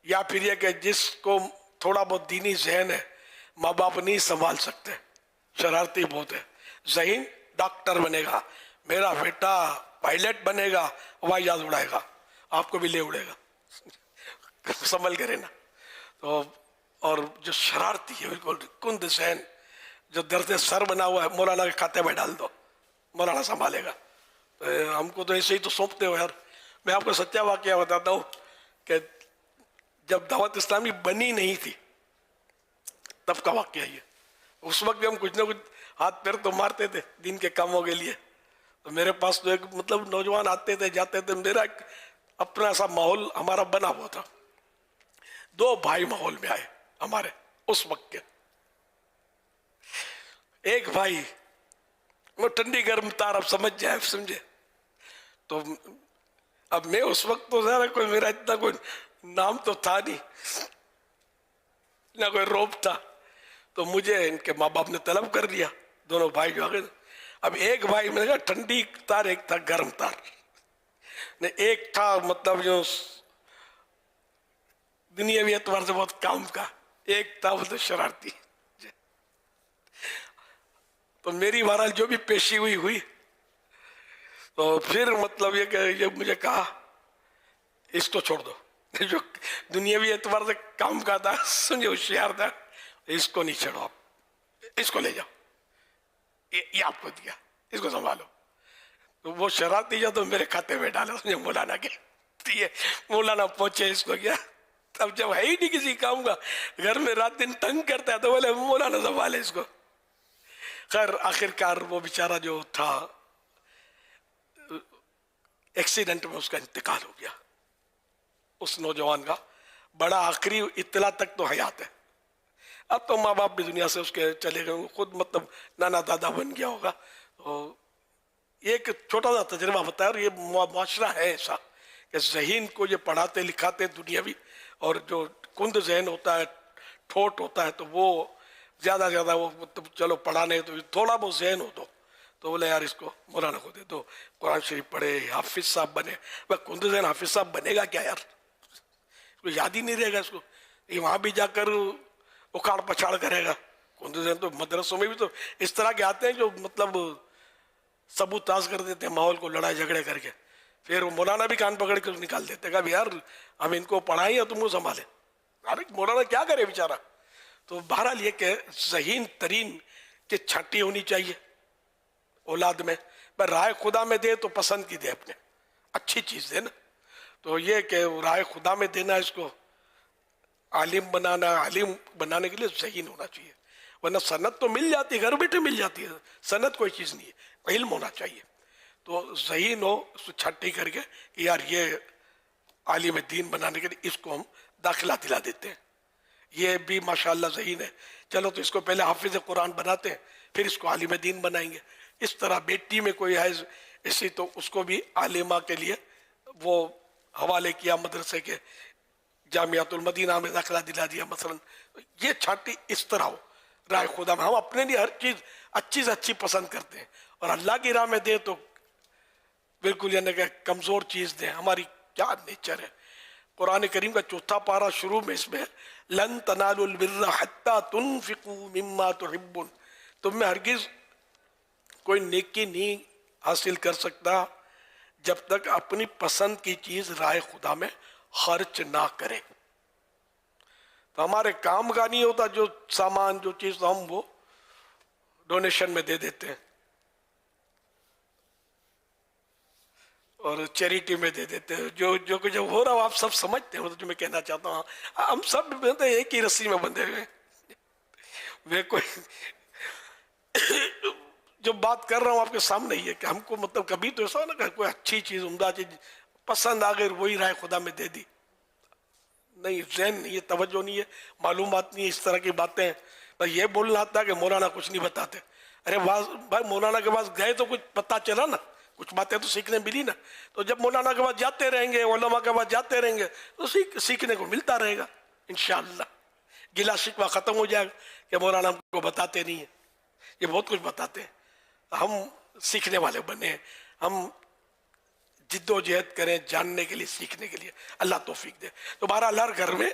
یا پھر یہ کہ جس کو تھوڑا بہت دینی ذہن ہے ماں باپ نہیں سنبھال سکتے, شرارتی بہت ہے, ذہین ڈاکٹر بنے گا, میرا بیٹا پائلٹ بنے گا, ہوائی جہاز اڑائے گا, آپ کو بھی لے اڑے گا, سنبھل کرے نا. تو اور جو شرارتی ہے بالکل کند ذہن, جو درد سر بنا ہوا ہے, مولانا کے کھاتے میں ڈال دو, مولانا سنبھالے گا. ہم کو تو ایسے ہی تو سونپتے ہو یار. میں آپ کو سچا واقعہ بتاتا ہوں کہ جب دعوت اسلامی بنی نہیں تھی تب کا واقعہ یہ. اس وقت بھی ہم کچھ نہ کچھ ہاتھ پیر تو مارتے تھے دین کے کاموں کے لیے. تو میرے پاس تو ایک مطلب نوجوان آتے تھے جاتے تھے, میرا ایک اپنا سا ماحول ہمارا بنا ہوا تھا. 2 بھائی ماحول میں آئے ہمارے اس وقت کے. ایک بھائی وہ ٹھنڈی گرم تار, اب سمجھ جائے سمجھے. تو اب میں اس وقت تو ذرا کوئی میرا اتنا کوئی نام تو تھا نہیں, نہ کوئی روب تھا, تو مجھے ان کے ماں باپ نے طلب کر لیا, دونوں بھائی جو آگے. اب ایک بھائی میں نے کہا ٹھنڈی تار, ایک تھا گرم تار. ایک تھا مطلب جو دنیاوی اعتبار سے بہت کام کا, ایک تھا وہ تو شرارتی. تو میری بہرحال جو بھی پیشی ہوئی تو پھر مطلب یہ کہ یہ مجھے کہا اس کو چھوڑ دو, جو دنیاوی اعتبار سے کام کا تھا, سمجھے ہوشیار تھا, اس کو نہیں چھوڑو, آپ اس کو لے جاؤ, یہ آپ کو دیا, اس کو سنبھالو. تو وہ شرارتی جو تو میرے کھاتے میں ڈالا سمجھے مولانا کے, مولانا پہنچے اس کو کیا. اب جب ہے ہی نہیں کسی کام کا, گھر میں رات دن تنگ کرتا ہے, تو بولے مولانا سنبھالے اس کو. خیر آخر کار وہ بیچارہ جو تھا ایکسیڈنٹ میں اس کا انتقال ہو گیا, اس نوجوان کا. بڑا آخری اطلاع تک تو حیات ہے. اب تو ماں باپ بھی دنیا سے اس کے چلے گئے, خود مطلب نانا دادا بن گیا ہوگا. تو ایک چھوٹا سا تجربہ بتایا, اور یہ معاشرہ ہے ایسا کہ ذہین کو یہ پڑھاتے لکھاتے دنیاوی, اور جو کند ذہن ہوتا ہے, ٹھوٹ ہوتا ہے, تو وہ زیادہ وہ مطلب چلو پڑھانے تو تھوڑا بہت ذہن ہو تو بولے یار اس کو مولانا کو دے دو, قرآن شریف پڑھے, حافظ صاحب بنے. کند ذہن حافظ صاحب بنے گا کیا یار, اس کو یاد ہی نہیں رہے گا اس کو, یہ وہاں بھی جا کر اکھاڑ پچھاڑ کرے گا. کند ذہن تو مدرسوں میں بھی تو اس طرح کے آتے ہیں جو مطلب سبوتاز کر دیتے ہیں ماحول کو, لڑائی جھگڑے کر کے. پھر وہ مولانا بھی کان پکڑ کے نکال دیتے کہ یار ہم ان کو پڑھائیں یا تم کو سنبھالیں. ارے مولانا کیا کرے بیچارہ. تو بہرحال یہ کہ ذہین ترین کی چھٹی ہونی چاہیے اولاد میں. رائے خدا میں دے تو پسند کی دے, اپنے اچھی چیز دے نا. تو یہ کہ رائے خدا میں دینا, اس کو عالم بنانے کے لیے ذہین ہونا چاہیے. ورنہ سند تو مل جاتی ہے, گھر بیٹھے مل جاتی ہے, سند کوئی چیز نہیں ہے, علم ہونا چاہیے. تو ذہین ہو, اس کو چھٹی کر کے کہ یار یہ عالم دین بنانے کے لیے اس کو ہم داخلہ دلا دیتے ہیں, یہ بھی ماشاءاللہ ذہین ہے, چلو تو اس کو پہلے حافظ قرآن بناتے ہیں, پھر اس کو عالم دین بنائیں گے. اس طرح بیٹی میں کوئی ہے اسی, تو اس کو بھی عالمہ کے لیے وہ حوالے کیا مدرسے کے, جامعۃ المدینہ میں داخلہ دلا دیا مثلا. یہ چھٹی اس طرح ہو رائے خدا میں. ہم اپنے لیے ہر چیز اچھی سے اچھی پسند کرتے ہیں, اور اللہ کی راہ میں دے تو بالکل یعنی کہ کمزور چیز دیں. ہماری کیا نیچر ہے. قرآن کریم کا 4 پارہ شروع میں اس میں لن تنالوا البر حتی تنفقوا مما تحبون, تم میں ہرگز کوئی نیکی نہیں حاصل کر سکتا جب تک اپنی پسند کی چیز رائے خدا میں خرچ نہ کرے. تو ہمارے کام کا نہیں ہوتا جو سامان جو چیز, ہم وہ ڈونیشن میں دے دیتے ہیں. और चैरिटी में दे देते हैं। जो हो रहा हो आप सब समझते हो, तो जो मैं कहना चाहता हूँ, हम सब बंधे एक ही रस्सी में बंधे हुए। वे कोई जो बात कर रहा हूँ आपके सामने ही है कि हमको मतलब कभी तो ऐसा ना कि कोई अच्छी चीज़ उम्दा चीज़ पसंद आ गई, वही राय खुदा में दे दी, नहीं, ज़हन नहीं है, तवज्जो नहीं है, मालूमात नहीं है, इस तरह की बातें। बस ये बोलना आता कि मौलाना कुछ नहीं बताते। अरे भाई मौलाना के पास गए तो कुछ पता चला ना, कुछ बातें तो सीखने मिली ना। तो जब मौलाना के पास जाते रहेंगे, उलमा के पास जाते रहेंगे, तो सीखने को मिलता रहेगा इंशाअल्लाह। गिला शिकवा ख़त्म हो जाएगा कि मौलाना हमको बताते नहीं है, ये बहुत कुछ बताते हैं। हम सीखने वाले बने, हम जिद्दोजहद करें जानने के लिए, सीखने के लिए। अल्लाह तौफीक दे। तो बहरहाल हर घर में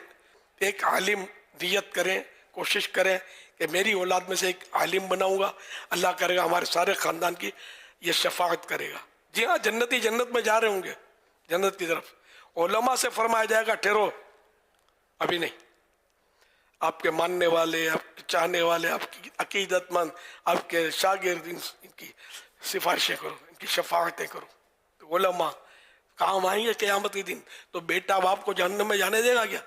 एक आलिम नियत करें, कोशिश करें कि मेरी औलाद में से एक आलिम बनाऊंगा, अल्लाह करेगा हमारे सारे ख़ानदान की ये शफाअत करेगा। जी हाँ, जन्नती जन्नत में जा रहे होंगे, जन्नत की तरफ। उलमा से फरमाया जाएगा ठहरो, अभी नहीं, आपके मानने वाले, आपके चाहने वाले, आपकी अकीदतमंद, आपके शागिर्द, इनकी सिफारिशें करो, इनकी शफाअतें करो। तो उलमा काम आएंगे क़यामत के दिन। तो बेटा बाप को जहन्नम में जाने देगा क्या?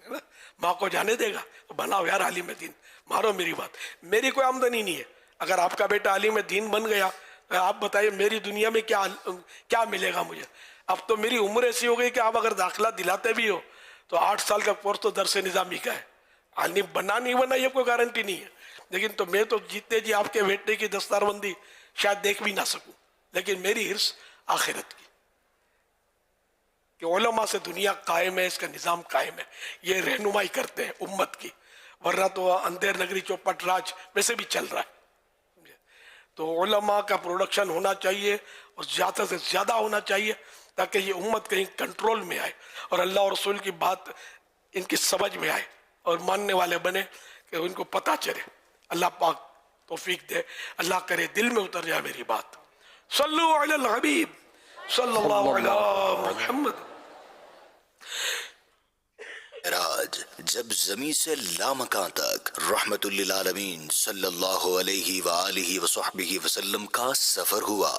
है ना, माँ को जाने देगा? तो बनाओ यार आलिम दीन। मारो मेरी बात, मेरी कोई आमदनी नहीं है। अगर आपका बेटा आलिम दीन बन गया तो आप बताइए मेरी दुनिया में क्या मिलेगा मुझे? अब तो मेरी उम्र ऐसी हो गई कि आप अगर दाखिला दिलाते भी हो तो 8 साल का कोर्स तो दरस निज़ामी का है। आलिम बना नहीं बना ये कोई गारंटी नहीं है। लेकिन तो मैं तो जीते जी आपके बेटे की दस्तारबंदी शायद देख भी ना सकूं, लेकिन मेरी हिर्स आखिरत की कि उलमा से दुनिया कायम है, इसका निज़ाम कायम है, ये रहनुमाई करते हैं उम्मत की। वरना तो अंधेर नगरी चौपट राज वैसे भी चल रहा है। तो उलमा का प्रोडक्शन होना चाहिए और ज़्यादा से ज़्यादा होना चाहिए ताकि ये उम्मत कहीं कंट्रोल में आए और अल्लाह और रसूल की बात इनकी समझ में आए और मानने वाले बने कि उनको पता चले। अल्लाह पाक तौफीक दे, अल्लाह करे दिल में उतर जाए मेरी बात। सल्लु अलल हबीब सल्लल्लाहु अलैहि मुहम्मद। राज जब ज़मीं से लामकान तक रहमतुल्लिल आलमीन सल्लल्लाहु अलैहि व आलिहि व सहबिहि वसल्लम का सफर हुआ।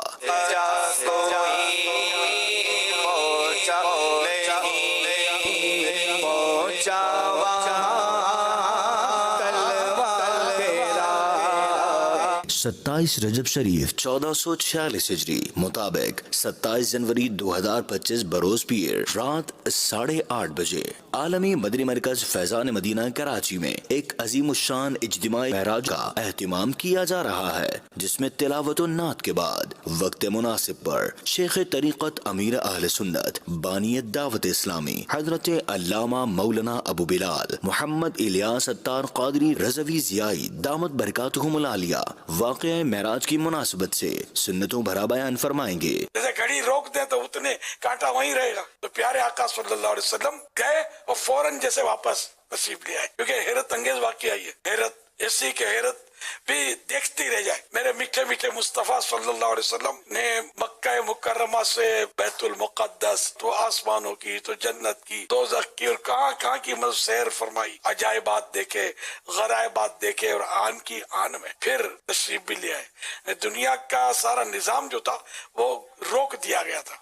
सत्ताईस रजब शरीफ 1446 हिजरी मुताबिक 27 जनवरी 2025 बरोज पीर रात 8:30 बजे आलमी मदनी मरकज फैजान मदीना कराची में एक अजीमुशान इज्तिमाई महराज का एहतिमाम किया जा रहा है, जिसमें तिलावत नात के बाद वक्त मुनासिब पर शेख तरीक़त अमीर अहले सुन्नत बानियत दावत इस्लामी हजरत अल्लामा मौलाना अबू बिलाल मोहम्मद इलियास अत्तार क़ादरी रज़वी ज़ियाई दामत बरकातुहुमुल आलिया वाक़या महराज की मुनासबत से सुन्नतों भरा बयान फरमाएंगे। जैसे घड़ी रोक दे तो उतने कांटा वहीं रहेगा। तो प्यारे आका सल्लल्लाहु अलैहि वसल्लम गए और फौरन जैसे वापस तशरीफ ले आए, क्योंकि हैरत अंगेज वाक़या है। हैरत ऐसी कि हैरत भी देखती रह जाए। मेरे मीठे मीठे मुस्तफ़ा सल्लल्लाहु अलैहि वसल्लम ने मक्का मुकर्रमा से बैतुल मुक़द्दस तो आसमानों की तो जन्नत की दोज़ख की और कहाँ की मतलब सैर फरमाई, अजायबात देखे, गरायबात देखे और आन की आन में फिर तशरीफ भी ले आए। दुनिया का सारा निज़ाम जो था वो रोक दिया गया था।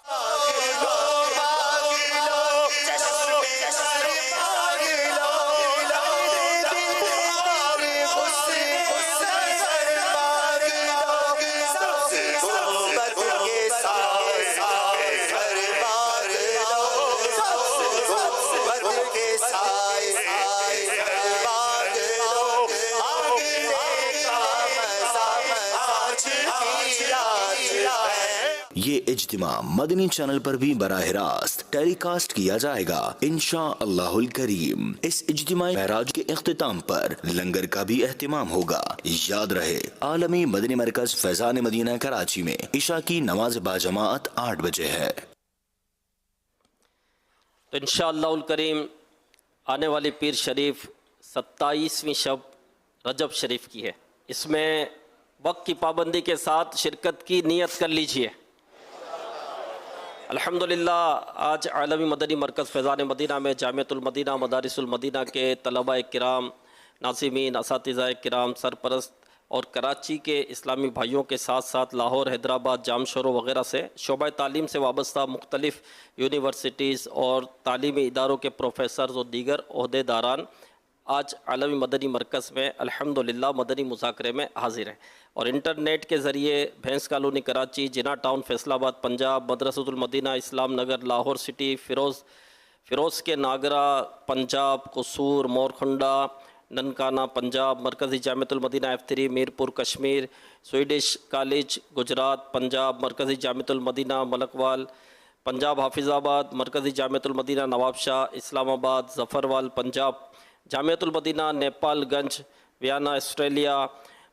ये इज्तिमा मदनी चैनल पर भी बराह रास्त टेलीकास्ट किया जाएगा इंशाअल्लाहुल करीम। इस इज्तिमाई महराज के इख्तिताम पर लंगर का भी एहतिमाम होगा। याद रहे आलमी मदनी मरकज फैजान मदीना कराची में इशा की नमाज बाजमात 8 बजे है। तो इंशाअल्लाहुल करीम आने वाली पीर शरीफ 27वीं शब रजब शरीफ की है। इसमें वक्त की पाबंदी के साथ शिरकत की नीयत कर लीजिए। अल्हम्दुलिल्लाह आज आलमी मदनी मरकज़ फैज़ान मदीना में जामिअतुल मदीना मदारिसुल मदीना के तलबा किराम, नाज़िमीन, असातिज़ा किराम, सरपरस्त اور کراچی کے اسلامی بھائیوں کے ساتھ ساتھ لاہور، حیدرآباد، جامشورو وغیرہ سے شعبہ تعلیم سے وابستہ مختلف یونیورسٹیز اور تعلیمی اداروں کے پروفیسرز اور دیگر عہدیداران آج عالمی مدنی مرکز میں الحمدللہ مدنی مذاکرے میں حاضر ہیں، اور انٹرنیٹ کے ذریعے بھینس کالونی کراچی، جناح ٹاؤن فیصل آباد پنجاب، مدرسۃ المدینہ اسلام نگر لاہور سٹی، فیروز کے ناگرہ پنجاب، قصور، مورخنڈا، ننکانہ پنجاب، مرکزی جامعۃ المدینہ F3 Mirpur Kashmir, Swedish college Gujarat Punjab, مرکزی جامعۃ المدینہ ملکوال پنجاب حافظ آباد، مرکزی جامعۃ المدینہ نواب شاہ اسلام آباد ظفروال پنجاب، جامعۃ المدینہ نیپال گنج ویانا آسٹریلیا،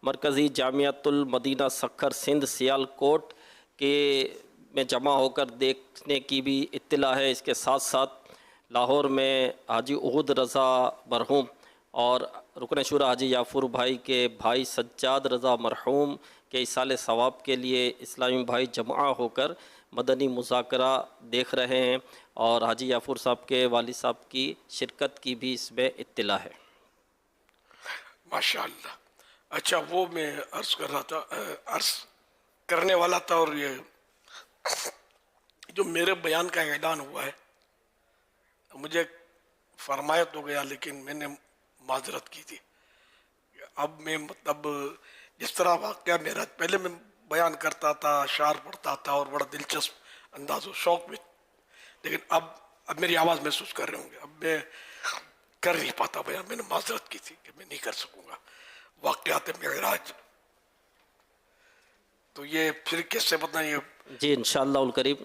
مرکزی جامعۃ المدینہ سکھر سندھ سیال کوٹ کے میں جمع ہو کر دیکھنے کی بھی اطلاع ہے۔ اس کے ساتھ ساتھ لاہور میں حاجی احد رضا مرحوم اور رکن شورا حاجی یافور بھائی کے بھائی سجاد رضا مرحوم کے ایصال ثواب کے لیے اسلامی بھائی جمع ہو کر مدنی مذاکرہ دیکھ رہے ہیں، اور حاجی یافور صاحب کے والد صاحب کی شرکت کی بھی اس میں اطلاع ہے۔ ماشاءاللہ۔ اچھا، وہ میں عرض کر رہا تھا، عرض کرنے والا تھا، اور یہ جو میرے بیان کا اعلان ہوا ہے مجھے فرمایا تو گیا، لیکن میں نے معذرت کی تھی۔ اب میں مطلب جس طرح واقعہ میرا پہلے میں بیان کرتا تھا، اشعار پڑھتا تھا اور بڑا دلچسپ انداز و شوق میں، لیکن اب میری آواز محسوس کر رہے ہوں گے، اب میں کر نہیں پاتا بیان۔ میں نے معذرت کی تھی کہ میں نہیں کر سکوں گا واقعات معراج، تو یہ پھر کس سے پتہ نہیں۔ جی انشاءاللہ الکریم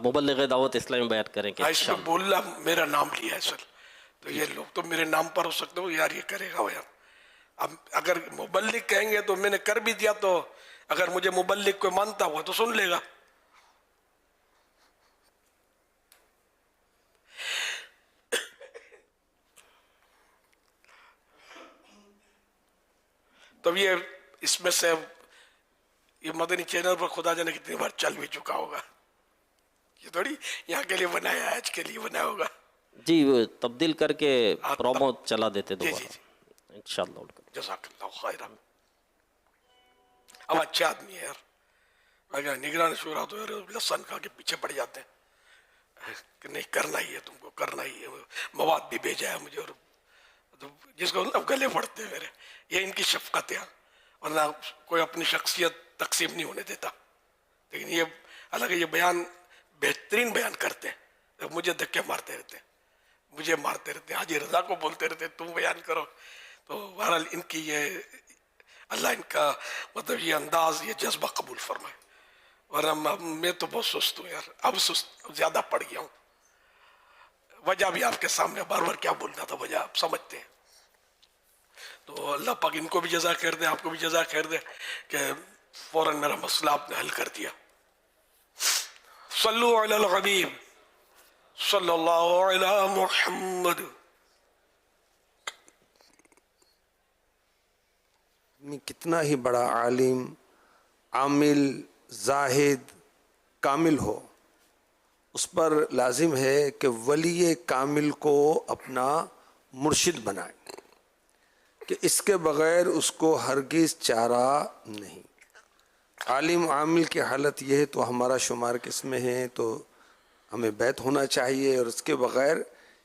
مبلغ دعوت اسلامی بیان کریں گے۔ اس میں بولنا میرا نام لیا ہے سر، تو یہ لوگ تو میرے نام پر ہو سکتے ہو یار یہ کرے گا بیان۔ اب اگر مبلغ کہیں گے تو میں نے کر بھی دیا، تو اگر مجھے مبلغ کوئی مانتا ہوا تو سن لے گا۔ تو یہ اس میں سے یہ مدنی چینل پر خدا جانے کتنی بار چل بھی چکا ہوگا، یہ تھوڑی یہاں کے لیے بنایا ہے، آج کے لیے بنایا ہوگا۔ جی تبدیل کر کے پرومو چلا دیتے جی دوبارہ انشاءاللہ۔ جزاک اللہ خیرہ۔ اب اچھے آدمی ہے یار، اگر نگران شورا تو یار لسن کھا کے پیچھے پڑ جاتے ہیں کہ نہیں کرنا ہی ہے، تم کو کرنا ہی ہے، مواد بھی بھیجا ہے مجھے، اور جس کو اب گلے پڑتے ہیں میرے، یہ ان کی شفقت ہے، ورنہ کوئی اپنی شخصیت تقسیم نہیں ہونے دیتا۔ لیکن یہ حالانکہ یہ بیان بہترین بیان کرتے ہیں، مجھے دھکے مارتے رہتے ہیں، مجھے مارتے رہتے ہیں، حاجی رضا کو بولتے رہتے ہیں تم بیان کرو۔ تو بہرحال ان کی یہ اللہ ان کا مطلب یہ انداز، یہ جذبہ قبول فرمائے، ورنہ میں تو بہت سست ہوں یار، اب سست زیادہ پڑ گیا ہوں۔ وجہ بھی آپ کے سامنے بار بار کیا بولنا تھا، وجہ آپ سمجھتے ہیں۔ تو اللہ پاک ان کو بھی جزا خیر دے، آپ کو بھی جزا خیر دے کہ فوراً میرا مسئلہ آپ نے حل کر دیا۔ صلو علی الحبیب صلی اللہ علی محمد۔ کتنا ہی بڑا عالم، عامل، زاہد، کامل ہو، اس پر لازم ہے کہ ولی کامل کو اپنا مرشد بنائے، کہ اس کے بغیر اس کو ہرگز چارہ نہیں۔ عالم عامل کی حالت یہ ہے تو ہمارا شمار کس میں ہے، تو ہمیں بیت ہونا چاہیے، اور اس کے بغیر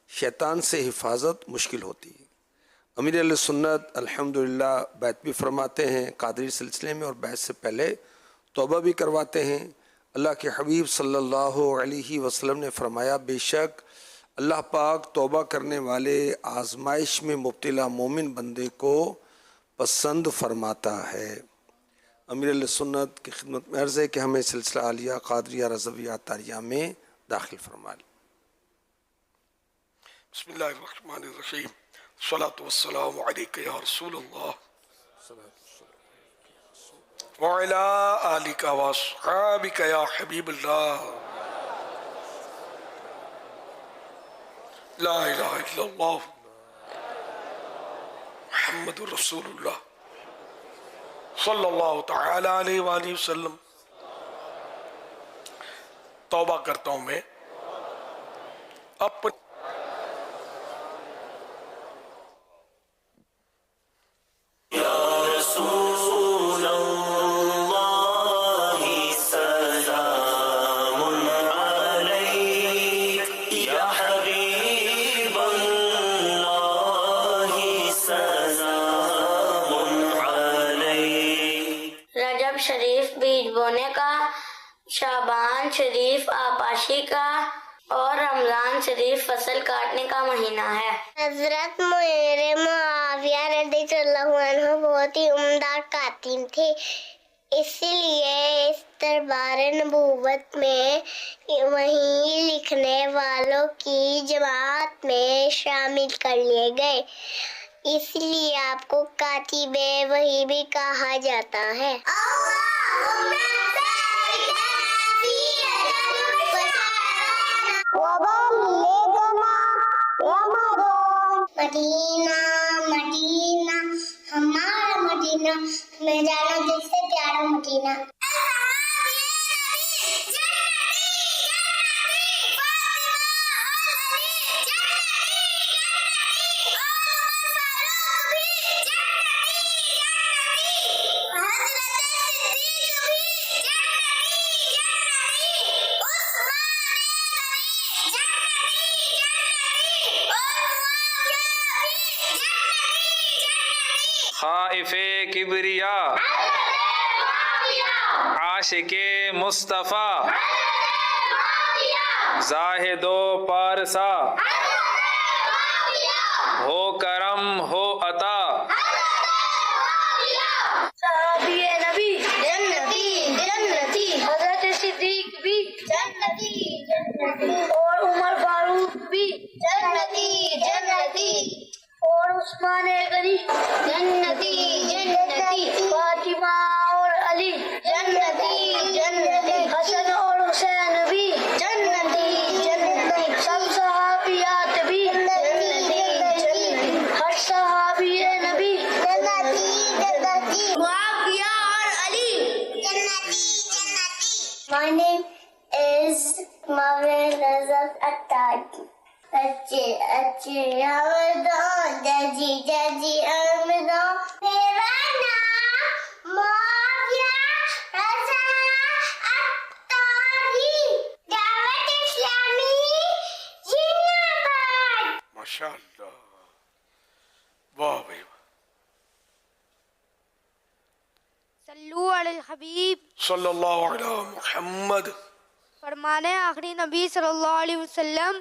شیطان سے حفاظت مشکل ہوتی ہے۔ امیر علیہ سنت الحمدللہ بیت بھی فرماتے ہیں قادری سلسلے میں، اور بیت سے پہلے توبہ بھی کرواتے ہیں۔ اللہ کے حبیب صلی اللہ علیہ وسلم نے فرمایا بے شک اللہ پاک توبہ کرنے والے آزمائش میں مبتلا مومن بندے کو پسند فرماتا ہے۔ امیر علیہ سنت کی خدمت میں عرض ہے کہ ہمیں سلسلہ عالیہ قادریہ رضویہ طاریہ میں داخل فرما لیں۔ بسم اللہ الرحمن الرحیم، الصلاۃ والسلام علیک یا رسول اللہ وعلی آلک واصحابک یا حبیب اللہ، لا الہ الا اللہ محمد رسول اللہ صلی اللہ تعالی علیہ وآلہ وسلم۔ توبہ کرتا ہوں میں اپنے یا رسول सर्दी का और रमजान शरीफ फसल काटने का महीना है। हजरत मुआविया रज़ियल्लाहु अन्हु बहुत ही उम्दा कातिल थे, इसलिए इस दरबार नबूवत में वहीं लिखने वालों की जमात में शामिल कर लिए गए, इसलिए आपको कातिबे वही भी कहा जाता है। मदीना मदीना हमारा मदीना, हमें जाना दिल से प्यारा मदीना। खाइफे किबरिया आशिके मुस्तफ़ा जाहिदो पारसा हो करम हो अता साहबिए नबी जन्नती जन्नती, हज़रत सिद्दीक भी जन्नती जन्नती, और उमर फारूक भी जन्नती जन्नती, और उस्मान गनी जन्नती जन्नती, फातिमा और अली जन्नती जन्नती, हसन और हुसैन भी जन्नती जन्नती, सब सहाबियात भी जन्नती जन्नती, हर सहाबिए नबी जन्नती जन्नती, मुआविया और अली जन्नती जन्नती। My name is Mawlid Razak Attaqi. अच्छे आमदों जजी जजी आमदों, मेरा नाम मुआविया रज़ा अत्तारी, दावत इस्लामी जिंदाबाद। माशाअल्लाह, वाह भाई वाह। सल्लु अलल हबीब सल्लल्लाहु अलैहि मुहम्मद। फरमाने आखिरी नबी सल्लल्लाहु अलैहि वसल्लम,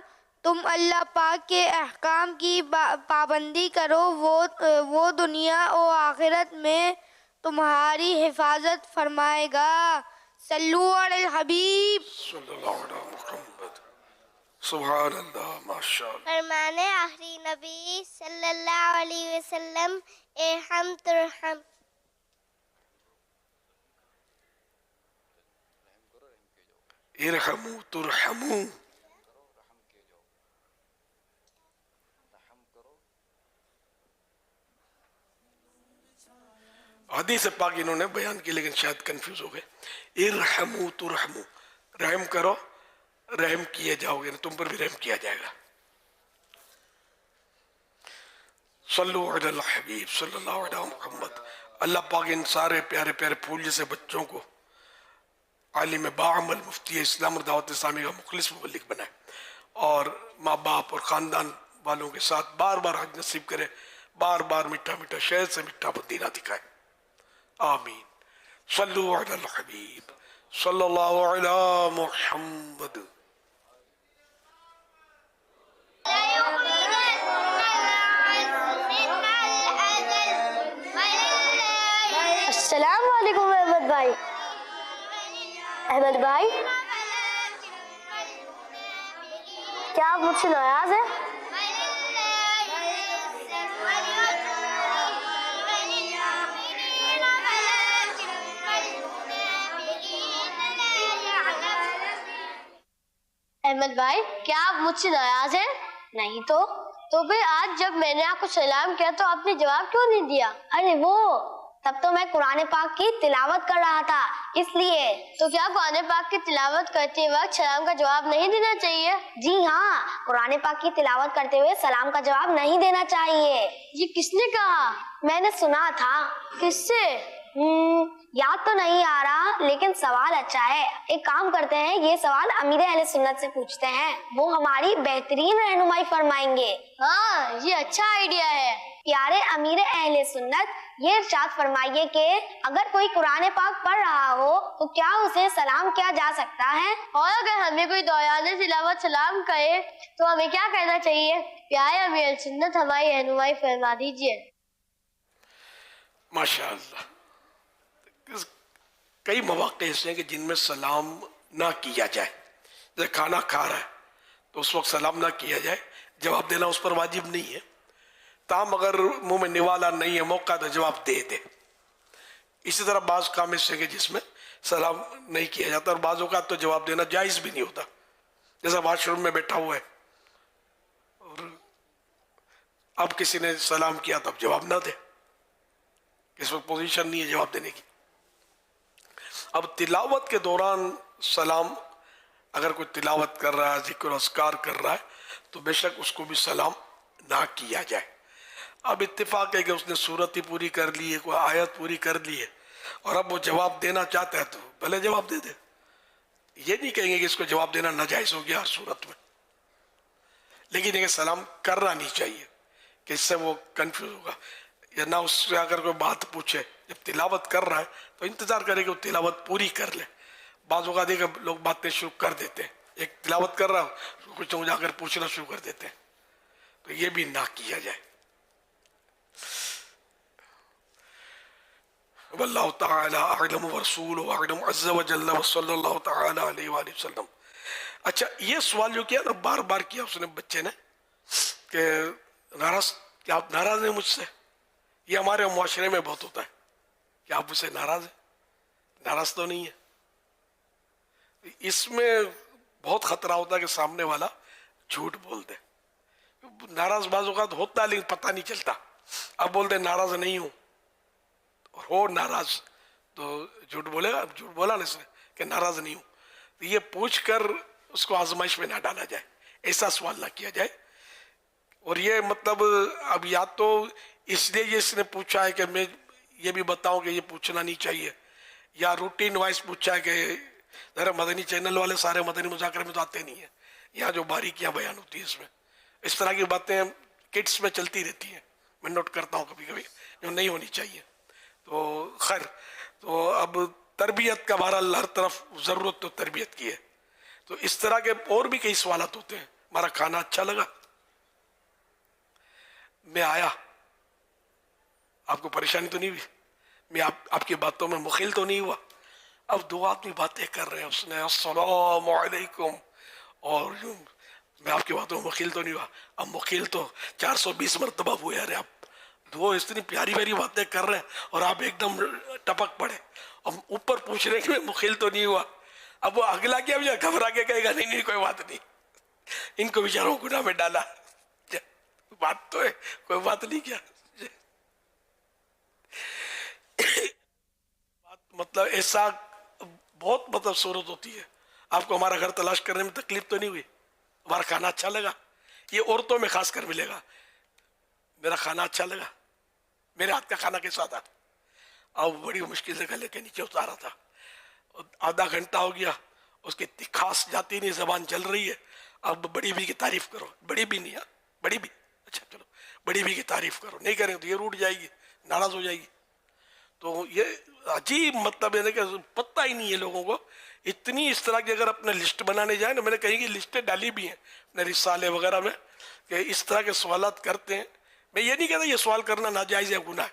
तुम अल्लाह पाक के अहकाम की पाबंदी करो, वो दुनिया और आखिरत में तुम्हारी हिफाजत फरमाएगा। सल्लु अलल हबीब सल्लल्लाहु अलैहि मुहम्मद। सुभान अल्लाह, माशाअल्लाह। फरमाने आखिरी नबी सल्लल्लाहु अलैहि वसल्लम, इरहम तुरहम। इरहमू तुरहमू। हदीस पाक इन्होंने बयान की, लेकिन शायद कंफ्यूज हो गए। इरहमू तुरहमू, रहम करो रहम किए जाओगे, तुम पर भी रहम किया जाएगा। सल्लु अलल हबीब सल्लल्लाहु अलैहि मुहम्मद। अल्लाह पाक इन सारे प्यारे प्यारे फूल जैसे बच्चों को आलिम बाअमल मुफ्ती इस्लाम और दावत इस्लामी का मुखलिस मुबल्लिग बनाए, और माँ बाप और ख़ानदान वालों के साथ बार बार हज नसीब करे, बार बार मीठा मीठा शहर से मीठा मदीना दिखाए। आमीन। सल्लु अलल हबीब सल्लल्लाहु अलैहि मुहम्मद। अस्सलाम वालेकुम अहमद भाई। अहमद भाई, क्या आप मुझसे नाराज हैं? अहमद भाई, क्या आप मुझसे नाराज हैं? नहीं तो फिर आज जब मैंने आपको सलाम किया तो आपने जवाब क्यों नहीं दिया? अरे वो तब तो मैं कुरान पाक की तिलावत कर रहा था, इसलिए। तो क्या कुरान पाक की तिलावत करते वक्त सलाम का जवाब नहीं देना चाहिए? जी हाँ, कुरान पाक की तिलावत करते हुए सलाम का जवाब नहीं देना चाहिए। ये किसने कहा? मैंने सुना था। किससे? یاد تو نہیں آ رہا لیکن سوال اچھا ہے. ایک کام کرتے ہیں, یہ سوال امیر اہل سنت سے پوچھتے ہیں, وہ ہماری بہترین رہنمائی فرمائیں گے. ہاں یہ اچھا آئیڈیا ہے. پیارے امیر اہل سنت, یہ ارشاد فرمائیے کہ اگر کوئی قرآن پاک پڑھ رہا ہو تو کیا اسے سلام کیا جا سکتا ہے؟ اور اگر ہمیں کوئی دوران تلاوت سلام کہے تو ہمیں کیا کرنا چاہیے؟ پیارے امیر اہل سنت ہماری رہنمائی فرما دیجیے. ماشاء اللہ. کئی مواقع ایسے ہیں کہ جن میں سلام نہ کیا جائے. جیسے کھانا کھا رہا ہے تو اس وقت سلام نہ کیا جائے, جواب دینا اس پر واجب نہیں ہے. تاہم اگر منہ میں نوالا نہیں ہے, موقع تو جواب دے دے. اسی طرح بعض کام ایسے ہیں کہ جس میں سلام نہیں کیا جاتا, اور بعض اوقات تو جواب دینا جائز بھی نہیں ہوتا. جیسا واش روم میں بیٹھا ہوا ہے اور اب کسی نے سلام کیا تو اب جواب نہ دے, اس وقت پوزیشن نہیں ہے جواب دینے کی. اب تلاوت کے دوران سلام, اگر کوئی تلاوت کر رہا ہے, ذکر و اذکار کر رہا ہے تو بے شک اس کو بھی سلام نہ کیا جائے. اب اتفاق ہے کہ اس نے سورت ہی پوری کر لی ہے, کوئی آیت پوری کر لی ہے, اور اب وہ جواب دینا چاہتا ہے تو پہلے جواب دے دے. یہ نہیں کہیں گے کہ اس کو جواب دینا ناجائز ہو گیا ہر صورت میں, لیکن یہ سلام کرنا نہیں چاہیے کہ اس سے وہ کنفیوز ہوگا. یا نہ اس سے اگر کوئی بات پوچھے, جب تلاوت کر رہا ہے تو انتظار کرے کہ وہ تلاوت پوری کر لے. بعض اوقات دیکھیں لوگ باتیں شروع کر دیتے ہیں, ایک تلاوت کر رہا ہو کچھ لوگ جا کر پوچھنا شروع کر دیتے ہیں, تو یہ بھی نہ کیا جائے. واللہ تعالی اعلم ورسولہ اعلم عز وجل وصلی اللہ تعالی علیہ وآلہ وسلم. اچھا, یہ سوال جو کیا نا بار بار کیا اس نے بچے نے کہ ناراض, کیا آپ ناراض ہیں مجھ سے؟ یہ ہمارے معاشرے میں بہت ہوتا ہے کہ آپ مجھ سے ناراض ہیں. ناراض تو نہیں ہے. اس میں بہت خطرہ ہوتا ہے کہ سامنے والا جھوٹ بول دے. ناراض بعض اوقات ہوتا ہے لیکن پتہ نہیں چلتا. اب بول دے ناراض نہیں ہوں, اور ہو ناراض تو جھوٹ بولے گا. جھوٹ بولا نا اس نے کہ ناراض نہیں ہوں, تو یہ پوچھ کر اس کو آزمائش میں نہ ڈالا جائے, ایسا سوال نہ کیا جائے. اور یہ مطلب اب یا تو اس لیے یہ اس نے پوچھا ہے کہ میں یہ بھی بتاؤں کہ یہ پوچھنا نہیں چاہیے, یا روٹین وائز پوچھا ہے کہ ذرا مدنی چینل والے سارے مدنی مذاکرے میں تو آتے نہیں ہیں, یہاں جو باریکیاں بیان ہوتی ہیں اس میں اس طرح کی باتیں کٹس میں چلتی رہتی ہیں, میں نوٹ کرتا ہوں کبھی کبھی, جو نہیں ہونی چاہیے. تو خیر, تو اب تربیت کا بہرحال ہر طرف ضرورت تو تربیت کی ہے. تو اس طرح کے اور بھی کئی سوالات ہوتے ہیں. ہمارا کھانا اچھا لگا, میں آیا, آپ کو پریشانی تو نہیں ہوئی, میں آپ کی باتوں میں مخل تو نہیں ہوا. اب دو آدمی باتیں کر رہے ہیں, اس نے السلام علیکم, اور میں آپ کی باتوں میں مخل تو نہیں ہوا. اب مخل تو 420 مرتبہ ہوئے. ارے آپ دو اتنی پیاری پیاری باتیں کر رہے ہیں اور آپ ایک دم ٹپک پڑے, اور اوپر پوچھ رہے ہیں کہ میں مخل تو نہیں ہوا. اب وہ اگلا کیا گھبرا کے کہے گا نہیں نہیں کوئی بات نہیں, ان کو بیچاروں گناہ میں ڈالا, بات تو ہے کوئی بات نہیں. کیا مطلب ایسا بہت مطلب صورت ہوتی ہے. آپ کو ہمارا گھر تلاش کرنے میں تکلیف تو نہیں ہوئی؟ ہمارا کھانا اچھا لگا؟ یہ عورتوں میں خاص کر ملے گا. میرا کھانا اچھا لگا, میرے ہاتھ کا کھانا کیسا تھا؟ اب بڑی مشکل سے گلے کے نیچے اتارا تھا, آدھا گھنٹہ ہو گیا, اس کی تکھاس جاتی نہیں, زبان جل رہی ہے. اب بڑی بھی کی تعریف کرو, بڑی بھی نہیں, بڑی بھی اچھا چلو بڑی بھی کی تعریف کرو, نہیں کریں تو یہ روٹ جائے گی, ناراض ہو جائے گی. تو یہ عجیب مطلب ہے کہ پتہ ہی نہیں ہے لوگوں کو. اتنی اس طرح کی اگر اپنے لسٹ بنانے جائیں نا, میں نے کہیں کہ لسٹیں ڈالی بھی ہیں اپنے رسالے وغیرہ میں کہ اس طرح کے سوالات کرتے ہیں. میں یہ نہیں کہتا یہ سوال کرنا ناجائز یا گناہ ہے,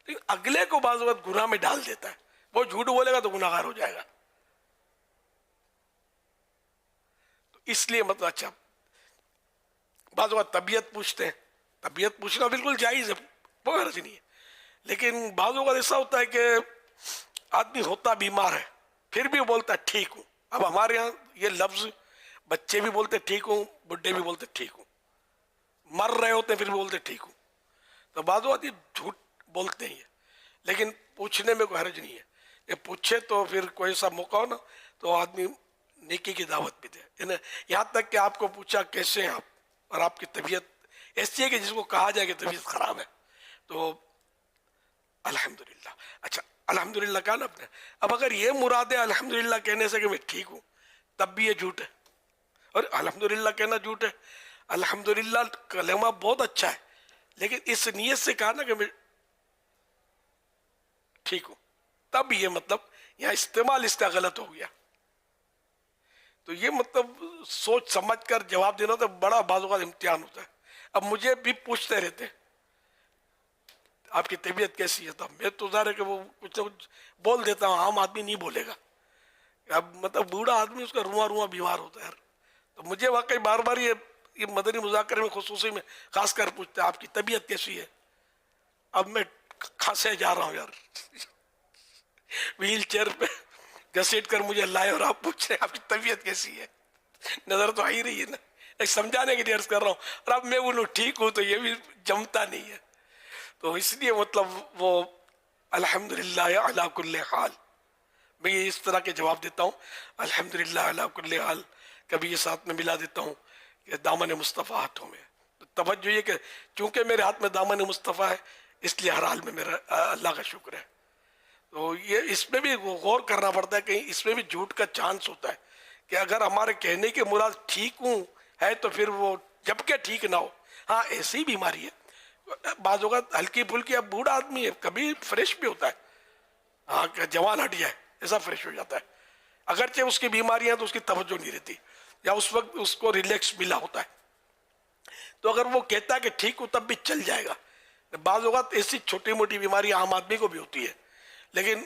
لیکن اگلے کو بعض وقت گناہ میں ڈال دیتا ہے. وہ جھوٹ بولے گا تو گناہ گار ہو جائے گا. تو اس لیے مطلب اچھا بعض وقت طبیعت پوچھتے ہیں, طبیعت پوچھنا بالکل جائز ہے, کوئی حرج نہیں ہے. لیکن بعض اوقات ایسا ہوتا ہے کہ آدمی ہوتا بیمار ہے پھر بھی بولتا ٹھیک ہوں. اب ہمارے یہاں یہ لفظ بچے بھی بولتے ٹھیک ہوں, بڈھے بھی بولتے ٹھیک ہوں, مر رہے ہوتے ہیں پھر بھی بولتے ٹھیک ہوں. تو بعض اوقات یہ جھوٹ بولتے ہیں, لیکن پوچھنے میں کوئی حرج نہیں ہے. یہ پوچھے تو پھر کوئی سا موقع ہو نا تو آدمی نیکی کی دعوت بھی دے. یہاں تک کہ آپ کو پوچھا کیسے ہیں آپ, اور آپ کی طبیعت ایسی ہے کہ جس کو کہا جائے کہ طبیعت خراب ہے, تو الحمدللہ. اچھا अल्हम्दुलिल्लाह कहा ना आपने। अब अगर ये मुराद है अल्हम्दुलिल्लाह कहने से कि मैं ठीक हूँ, तब भी ये झूठ है। और अल्हम्दुलिल्लाह कहना झूठ है। अल्हम्दुलिल्लाह कलमा बहुत अच्छा है, लेकिन इस नीयत से कहा ना कि मैं ठीक हूँ, तब ये मतलब यहाँ इस्तेमाल इसका गलत हो गया। तो ये मतलब सोच समझ कर जवाब देना तो बड़ा बाजू का इम्तिहान होता है। अब मुझे भी पूछते रहते आपकी तबीयत कैसी है, तो मैं तो ज़ाहिर है कि वो कुछ ना कुछ बोल देता हूँ, आम आदमी नहीं बोलेगा। अब मतलब बूढ़ा आदमी उसका रुआ रुआ बीमार होता है। तो मुझे वाकई बार बार ये मदनी मुज़ाकरे में खुसूसी में खास कर पूछते हैं आपकी तबीयत कैसी है। अब मैं खांसे जा रहा हूँ यार, व्हील चेयर पे घसीट कर मुझे लाए और आप पूछ रहे हैं आपकी तबीयत कैसी है। नजर तो आ ही रही है ना, एक समझाने के लिए अर्ज कर रहा हूँ। और अब मैं बोलूँ ठीक हूँ तो ये भी जमता नहीं है। तो इसलिए मतलब वो अल्हम्दुलिल्लाह अला कुल्ले हाल, मैं ये इस तरह के जवाब देता हूँ। अल्हम्दुलिल्लाह अला कुल्ले हाल कभी ये साथ में मिला देता हूँ कि दामन मुस्तफ़ा हाथों में। तो तवज्जो ये कि चूँकि मेरे हाथ में दामन मुस्तफ़ा है, इसलिए हर हाल में मेरा अल्लाह का शुक्र है। तो ये इसमें भी गौर करना पड़ता है, कहीं इसमें भी झूठ का चांस होता है कि अगर हमारे कहने के मुराद ठीक हूँ है तो फिर वो जबकि ठीक ना हो। हाँ ऐसी बीमारी है, बाज़ औक़ात हल्की फुल्की, अब बूढ़ा आदमी है कभी फ्रेश भी होता है, हाँ जवान हट जाए ऐसा फ्रेश हो जाता है। अगरचे उसकी बीमारियाँ तो उसकी तवज्जो नहीं रहती या उस वक्त उसको रिलैक्स मिला होता है। तो अगर वो कहता है कि ठीक हूँ तब भी चल जाएगा। बाज़ औक़ात ऐसी छोटी मोटी बीमारी आम आदमी को भी होती है, लेकिन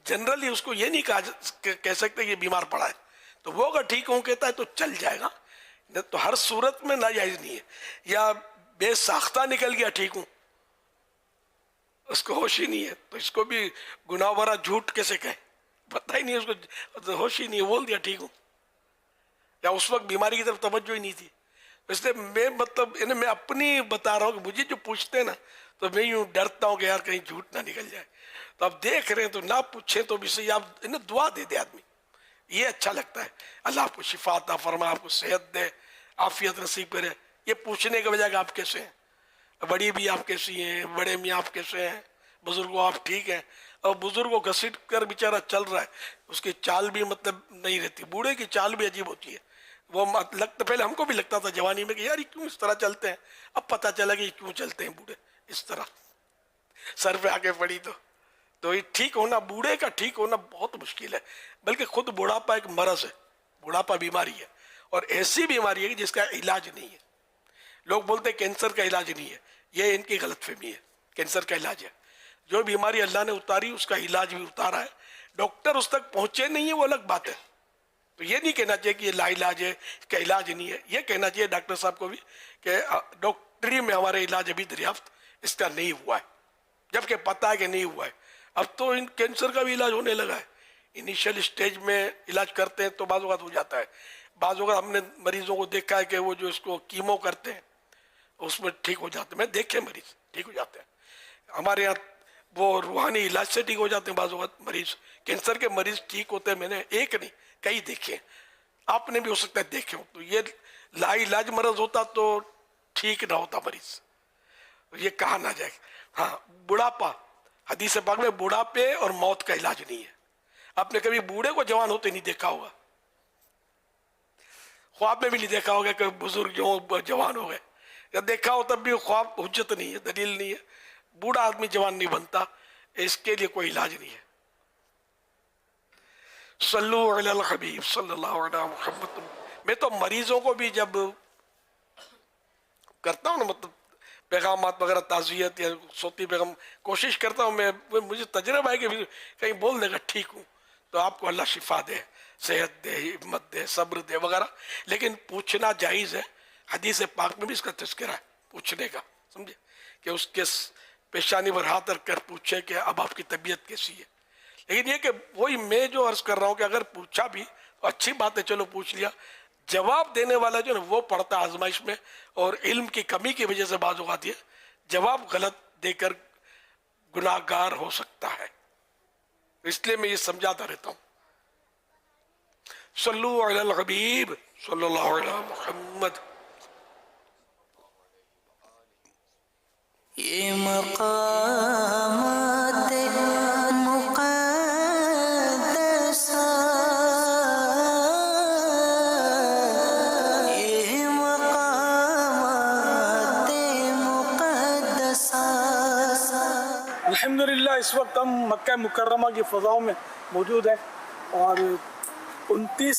जनरली उसको ये नहीं कह सकते ये बीमार पड़ा है। तो वो अगर ठीक हूँ कहता है तो चल जाएगा, तो हर सूरत में नाजायज़ नहीं है। या बेसाख्ता निकल गया ठीक हूँ, उसको होश ही नहीं है, तो इसको भी गुनाह भरा झूठ कैसे कहें, पता ही नहीं उसको, तो होश ही नहीं है, बोल दिया ठीक हूँ। या उस वक्त बीमारी की तरफ तवज्जो ही नहीं थी। इसलिए मैं मतलब इन्हें मैं अपनी बता रहा हूँ कि मुझे जो पूछते हैं ना, तो मैं यूँ डरता हूँ कि यार कहीं झूठ ना निकल जाए। तो अब देख रहे हैं तो ना पूछें तो भी सही, आप इन्हें दुआ दे दे आदमी, ये अच्छा लगता है। अल्लाह आपको शिफा अता फरमाए, आपको सेहत दे, आफियत नसीब करे। ये पूछने के बजाय आप कैसे हैं, बड़ी भी आप कैसी हैं, बड़े मियाँ आप कैसे हैं, बुजुर्गों आप ठीक हैं। और बुजुर्गों घसीट कर बेचारा चल रहा है, उसकी चाल भी मतलब नहीं रहती। बूढ़े की चाल भी अजीब होती है। वो लगता, पहले हमको भी लगता था जवानी में कि यार ये क्यों इस तरह चलते हैं, अब पता चला कि क्यों चलते हैं बूढ़े इस तरह, सर पे आके पड़ी। तो ये ठीक होना, बूढ़े का ठीक होना बहुत मुश्किल है। बल्कि खुद बुढ़ापा एक मरज है, बुढ़ापा बीमारी है, और ऐसी बीमारी है कि जिसका इलाज नहीं है। लोग बोलते हैं कैंसर का इलाज नहीं है, ये इनकी गलतफहमी है। कैंसर का इलाज है, जो बीमारी अल्लाह ने उतारी उसका इलाज भी उतारा है। डॉक्टर उस तक पहुंचे नहीं है वो अलग बात है। तो ये नहीं कहना चाहिए कि ये लाइलाज है, इसका इलाज नहीं है। ये कहना चाहिए डॉक्टर साहब को भी कि डॉक्टरी में हमारे इलाज अभी दरियाफ्त इसका नहीं हुआ है, जबकि पता है कि नहीं हुआ है। अब तो इन कैंसर का भी इलाज होने लगा है। इनिशियल स्टेज में इलाज करते हैं तो बाज़ औक़ात हो जाता है। बाज़ औक़ात हमने मरीजों को देखा है कि वो जो इसको कीमो करते हैं उसमें ठीक हो जाते हैं। मैं देखे मरीज ठीक हो जाते हैं। हमारे यहाँ वो रूहानी इलाज से ठीक हो जाते हैं। बाज़ औक़ात मरीज, कैंसर के मरीज ठीक होते हैं। मैंने एक नहीं कई देखे, आपने भी हो सकता है देखे हो। तो ये लाइलाज मरज होता तो ठीक ना होता मरीज, ये कहा ना जाए। हाँ बुढ़ापा, हदीस पाक में बुढ़ापे और मौत का इलाज नहीं है। आपने कभी बूढ़े को जवान होते नहीं देखा होगा, ख्वाब में भी नहीं देखा होगा कि बुजुर्ग जो जवान हो गए, या देखा हो तब भी ख्वाब हुज्जत नहीं है, दलील नहीं है। बूढ़ा आदमी जवान नहीं बनता, इसके लिए कोई इलाज नहीं है। सल्लु अलल हबीब सल्लल्लाहु अलैहि मुहम्मद। मैं तो मरीजों को भी जब करता हूँ ना, मतलब पैगामात वगैरह ताज़ियत या सोती पैगाम, कोशिश करता हूँ मैं, मुझे तजर्बा है कि कहीं बोल देगा ठीक हूँ तो आपको अल्लाह शिफा दे, सेहत दे, हिम्मत दे, सब्र दे वगैरह। लेकिन पूछना जायज़ है, हदीस पाक में भी इसका तज़किरा है पूछने का, समझे, कि उसके पेशानी पर हाथ रख कर पूछे कि अब आपकी तबीयत कैसी है। लेकिन ये कि वही मैं जो अर्ज़ कर रहा हूँ कि अगर पूछा भी तो अच्छी बात है, चलो पूछ लिया। जवाब देने वाला जो है वो पड़ता है आजमाइश में, और इल्म की कमी की वजह से बाज़ औक़ात ये जवाब गलत देकर गुनाहगार हो सकता है। इसलिए मैं ये समझाता रहता हूँ। सल्लु अलल हबीब सल्लल्लाहु अलैहि मुहम्मद। ये मक़ामात अल्हम्दुलिल्लाह इस वक्त हम मक्का मुकर्रमा की फ़ज़ाओं में मौजूद हैं और 29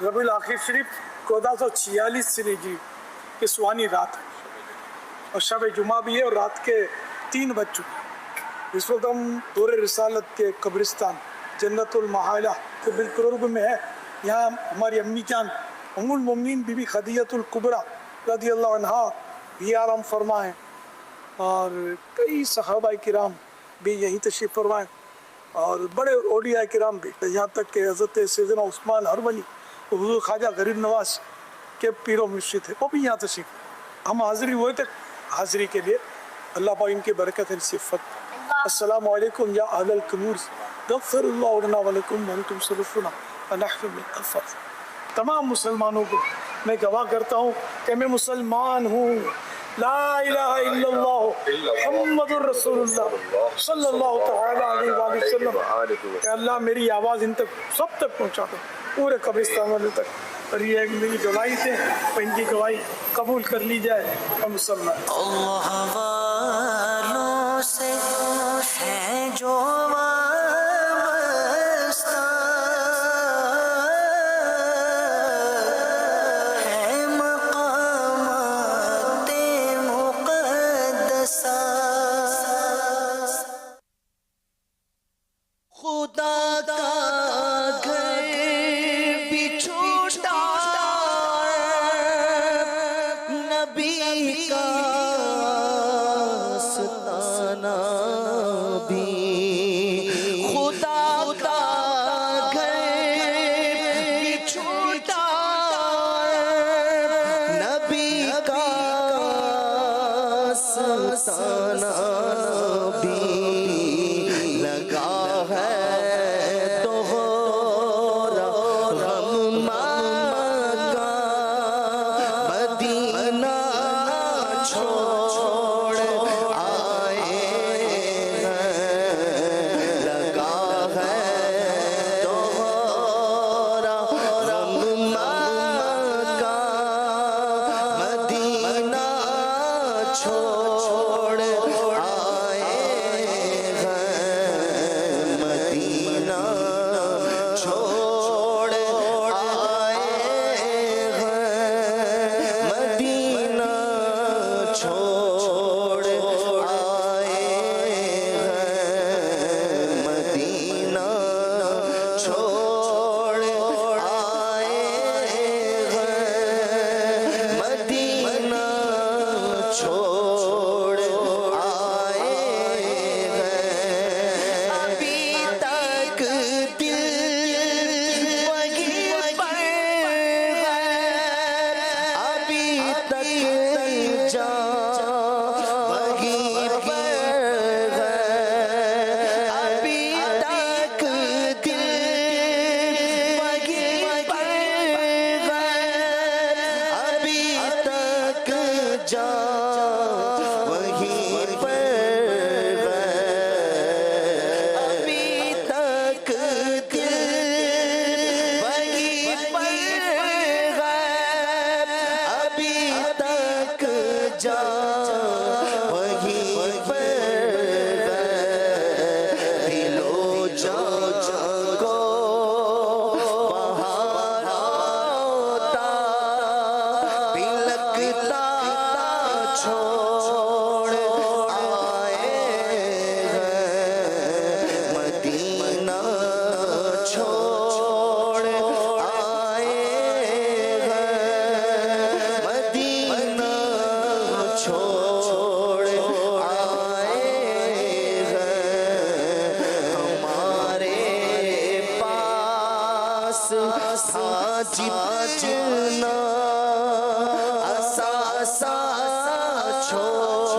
रबीउल आखिर शरीफ 1446 हिजरी की सुहानी रात है और शब जुमा भी है और रात के 3 बज चुके हैं। इस वक्त हम दौरे रिसालत के कब्रिस्तान जन्नतुल महाला के बिल्कुल में है। यहाँ हमारी अम्मी जान उम्मुल मोमिनीन बीबी खदीजतुल कुबरा रज़ियल्लाहु अन्हा भी आराम फरमाएँ और कई सहाबा किराम भी यहीं तशरीफ़ फरमाएँ और बड़े औलिया किराम भी, यहाँ तक कि हज़रत सैयदना उस्मान हरवली हुज़ूर ख्वाजा गरीब नवाज के पीरो मुर्शिद थे, वो भी यहाँ तशरीफ़। हम हाज़िरी हुए थे हाज़िरी के लिए, अल्लाह पाक इनकी बरकत सिफ़त। अस्सलामु अलैकुम या अहलल कुनूर गफ़रल्लाहु लना व लकुम व अंतुम सलफ़ुना व नहनु मिन अल-फ़ज़ल। तमाम मुसलमानों को मैं गवाह करता हूँ कि मैं मुसलमान हूँ। ला इलाहा इल्लल्लाह मुहम्मदुर रसूलुल्लाह सल्लल्लाहु तआला अलैहि वसल्लम। अल्लाह मेरी आवाज़ इन तक सब तक पहुँचा दो, पूरे कब्रिस्तान वाले तक। और ये मेरी गवाही थे, इनकी गवाही कबूल कर ली जाए और मुसलमान। अल्लाह वालों से है जो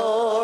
छोड़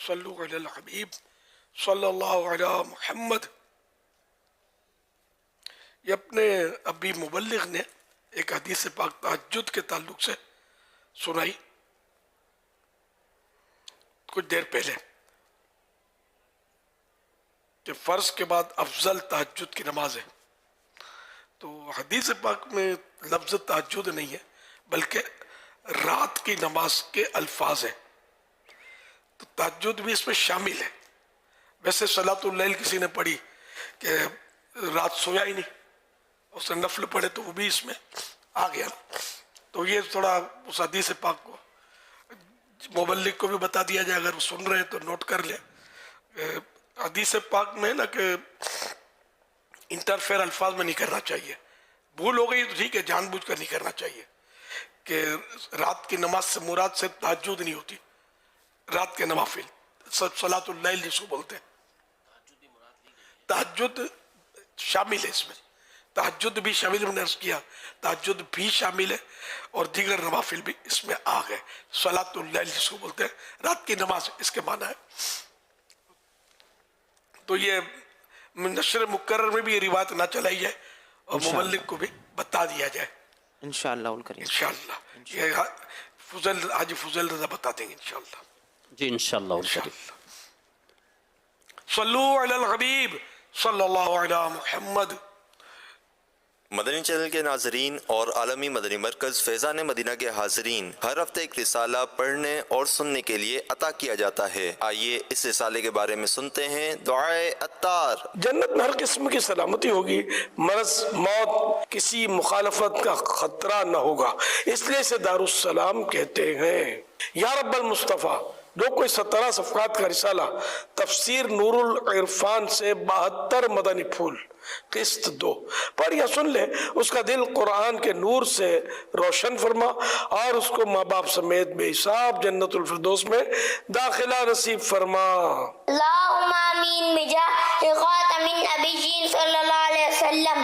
सल्लु अलल हबीब सल्लल्लाहु अलैहि मुहम्मद। ये अपने अभी मुबल्लिग ने एक हदीस पाक तहज्जुद के ताल्लुक से सुनाई कुछ देर पहले कि फर्ज के बाद अफजल तहज्जुद की नमाज है। तो हदीस पाक में लफ्ज तहज्जुद नहीं है बल्कि रात की नमाज के अल्फाज है, तो तहज्जुद भी इसमें शामिल है। वैसे सलातुल लैल किसी ने पढ़ी कि रात सोया ही नहीं, उसने नफल पढ़े तो वो भी इसमें आ गया। तो ये थोड़ा उस हदीस पाक को मुबल्लिग को भी बता दिया जाए, अगर वो सुन रहे हैं तो नोट कर ले। हदीस पाक में ना कि इंटरफेयर अल्फाज में नहीं करना चाहिए। भूल हो गई तो ठीक है, जानबूझकर नहीं करना चाहिए। कि रात की नमाज से मुराद से तहज्जुद नहीं होती, रात के नवाफिल सलातुल लैल जिसको बोलते हैं। तहज्जुद शामिल है इसमें, तहज्जुद भी शामिल, हमने अर्ज किया तहज्जुद भी शामिल है और दीगर नवाफिल भी इसमें आ गए। सलातुल लैल जिसको बोलते हैं, रात की नमाज, इसके माना है। तो ये नशर मुकर्रर में भी ये रिवायत ना चलाई जाए और मुबल्लिग को भी बता दिया जाए इंशाअल्लाह उल करीम। इंशाअल्लाह ये हाजी फुजैल रज़ा बता देंगे इंशाअल्लाह जी इंशाअल्लाह। सल्लु अलल हबीब सल्लल्लाहु अलैहि मुहम्मद। मदनी चैनल के नाजरीन और आलमी मदनी मरकज़ फैज़ान मदीना के हाज़रीन, हर हफ्ते एक रिसाला पढ़ने और सुनने के लिए अता किया जाता है। आइए इस रिसाले के बारे में सुनते हैं। दुआए अत्तार। जन्नत में हर किस्म की सलामती होगी, मर्ज मौत किसी मुखालफत का खतरा न होगा, इसलिए इसे दारुस्सलाम कहते हैं। या रब्बल मुस्तफ़ा, जो कोई 17 सफ़हात का रिसाला तफसीर नूरुल इरफान से 72 मदनी फूल किस्त दो पर या सुन ले, उसका दिल कुरान के नूर से रोशन फरमा और उसको माँ बाप समेत बेहिसाब जन्नतुल फिरदौस में दाखिला नसीब फरमा। अल्लाहुम्मा आमीन बिजाह खातमिन नबिय्यीन सल्लल्लाहु अलैहि वसल्लम।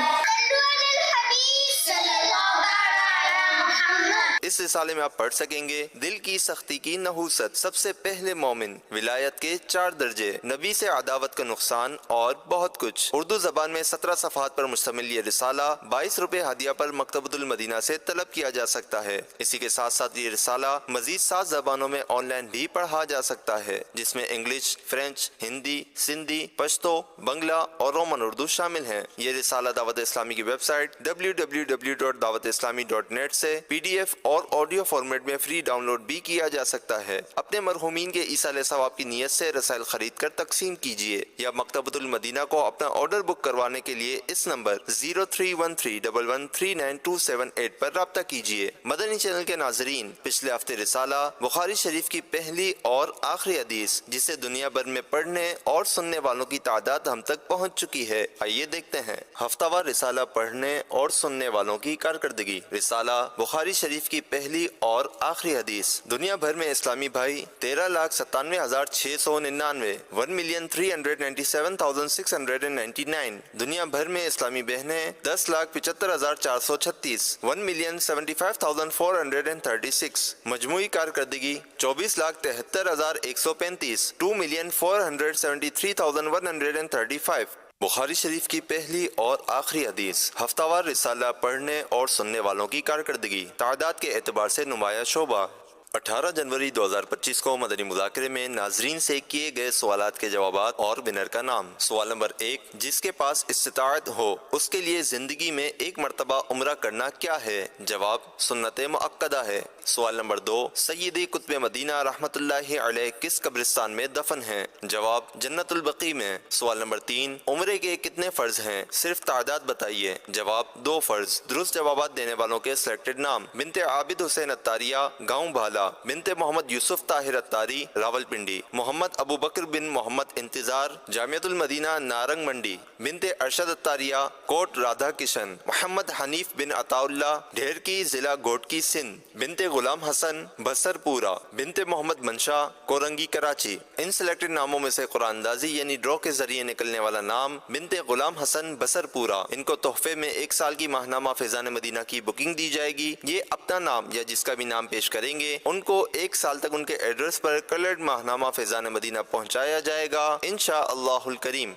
इस रिसाले में आप पढ़ सकेंगे दिल की सख्ती की नहूसत, सबसे पहले मोमिन, विलायत के 4 दर्जे, नबी से अदावत का नुकसान और बहुत कुछ। उर्दू जबान में 17 सफ़हात पर मुश्तमिल ये रिसाला 22 रुपए हदिया पर मकतबतुल मदीना से तलब किया जा सकता है। इसी के साथ साथ ये रिसाला मजीद 7 जबानों में ऑनलाइन भी पढ़ा जा सकता है, जिसमें इंग्लिश, फ्रेंच, हिंदी, सिंधी, पश्तो, बंगला और रोमन उर्दू शामिल हैं। ये रिसाला दावत इस्लामी की वेबसाइट www.dawatislami.net से PDF और ऑडियो फॉर्मेट में फ्री डाउनलोड भी किया जा सकता है। अपने मरहूमीन के ईसाले सवाब की नीयत से रसायल खरीद कर तकसीम कीजिए या मकतबतुल मदीना को अपना ऑर्डर बुक करवाने के लिए इस नंबर 0313113928 पर राब्ता कीजिए। मदनी चैनल के नाजरीन, पिछले हफ्ते रिसाला बुखारी शरीफ की पहली और आखिरी हदीस, जिसे दुनिया भर में पढ़ने और सुनने वालों की तादाद हम तक पहुँच चुकी है। आइए देखते हैं हफ्तावार रिसाला पढ़ने और सुनने वालों की कारकर्दगी। रिसाला बुखारी शरीफ की पहली और आखिरी हदीस। दुनिया भर में इस्लामी भाई 13,97,699 1,397,699। दुनिया भर में इस्लामी बहनें 10,75,436 1,75,436। मजमूई कारकर्दगी 24,73,135 2,473,135। बुखारी शरीफ की पहली और आखिरी हदीस। हफ्तावार रिसाला पढ़ने और सुनने वालों की कारकर्दगी तादाद के एतबार से नुमाया शोबा। 18 जनवरी 2025 को मदनी मुज़ाकरे में नाजरीन से किए गए सवालात के जवाबात और विनर का नाम। सवाल नंबर 1, जिसके पास इस्तिताअत हो उसके लिए जिंदगी में एक मरतबा उम्रा करना क्या है? जवाब सुन्नत मुअक्कदा है। सवाल नंबर 2, सय्यदी कुतुब मदीना रहमतुल्लाहि अलैह किस कब्रिस्तान में दफन हैं? जवाब जन्नतुल बकी में। सवाल नंबर 3, उम्रे के कितने फर्ज हैं? सिर्फ तादाद बताइए। जवाब 2 फर्ज। दुरुस्त जवाबात देने वालों के सिलेक्टेड नाम: बिनते आबिद हुसैन अत्तारिया, गाँव भाला; बिनते मोहम्मद यूसुफ ताहिर अत्तारी, रावलपिंडी; मोहम्मद अबू बकर बिन मोहम्मद इंतजार, जामियतुल मदीना नारंग मंडी; बिनते अरशद अत्तारिया, कोट राधा किशन; मोहम्मद हनीफ बिन अताउल्ला, ढेरकी, जिला घोटकी, सिंध; बिनते गुलाम हसन, बसरपुरा; बिनते मोहम्मद मंशा, कोरंगी, कराची। इन सिलेक्टेड नामों में से कुरानदाजी यानी ड्रॉ के जरिए निकलने वाला नाम बिनते गुलाम हसन, बसरपुरा। इनको तोहफे में 1 साल की माहनामा फैज़ान मदीना की बुकिंग दी जाएगी। ये अपना नाम या जिसका भी नाम पेश करेंगे ان کو 1 سال تک ان کے ایڈریس پر کلرڈ ماہنامہ فیضان مدینہ پہنچایا جائے گا انشاءاللہ الکریم۔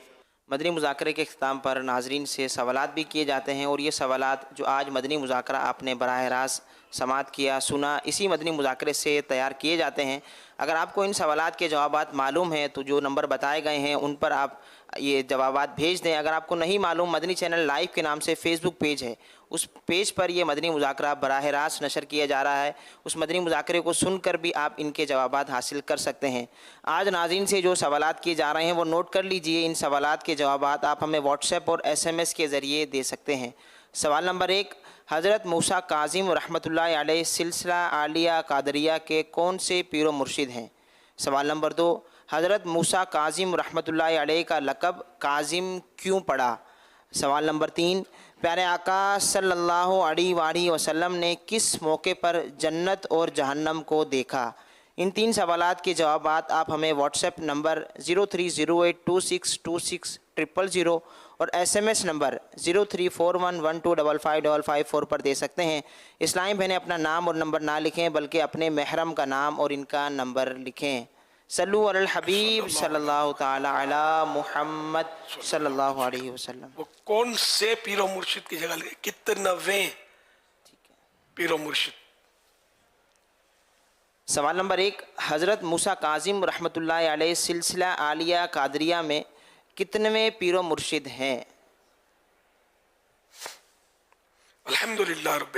مدنی مذاکرے کے اختتام پر ناظرین سے سوالات بھی کیے جاتے ہیں، اور یہ سوالات جو آج مدنی مذاکرہ آپ نے براہ راست سماعت کیا، سنا، اسی مدنی مذاکرے سے تیار کیے جاتے ہیں۔ اگر آپ کو ان سوالات کے جوابات معلوم ہیں تو جو نمبر بتائے گئے ہیں ان پر آپ یہ جوابات بھیج دیں۔ اگر آپ کو نہیں معلوم، مدنی چینل لائیو کے نام سے فیس بک پیج ہے، اس پیج پر یہ مدنی مذاکرہ براہ راست نشر کیا جا رہا ہے، اس مدنی مذاکرے کو سن کر بھی آپ ان کے جوابات حاصل کر سکتے ہیں۔ آج ناظرین سے جو سوالات کیے جا رہے ہیں وہ نوٹ کر لیجئے۔ ان سوالات کے جوابات آپ ہمیں واٹس ایپ اور SMS کے ذریعے دے سکتے ہیں۔ سوال نمبر 1، حضرت موسیٰ کاظم رحمۃ اللہ علیہ سلسلہ عالیہ قادریہ کے کون سے پیر و مرشد ہیں؟ سوال نمبر 2، حضرت موسیٰ کاظم رحمۃ اللہ علیہ کا لقب کاظم کیوں پڑا؟ سوال نمبر 3، پیارے آقا صلی اللہ علیہ وآلہ وسلم نے کس موقع پر جنت اور جہنم کو دیکھا؟ ان 3 سوالات کے جوابات آپ ہمیں واٹس ایپ نمبر 030826260000 اور SMS نمبر 034112555554 پر دے سکتے ہیں۔ اسلامی بہنیں اپنا نام اور نمبر نہ لکھیں بلکہ اپنے محرم کا نام اور ان کا نمبر لکھیں۔ صلو علی الحبیب صلی اللہ تعالی علی محمد صلی اللہ علیہ وسلم۔ وہ کون سے پیر و مرشد کی جگہ لگے، کتنویں پیر و مرشد؟ سوال نمبر 1، حضرت موسیٰ کاظم رحمۃ اللہ علیہ سلسلہ عالیہ قادریہ میں کتنویں پیر و مرشد ہیں؟ الحمدللہ رب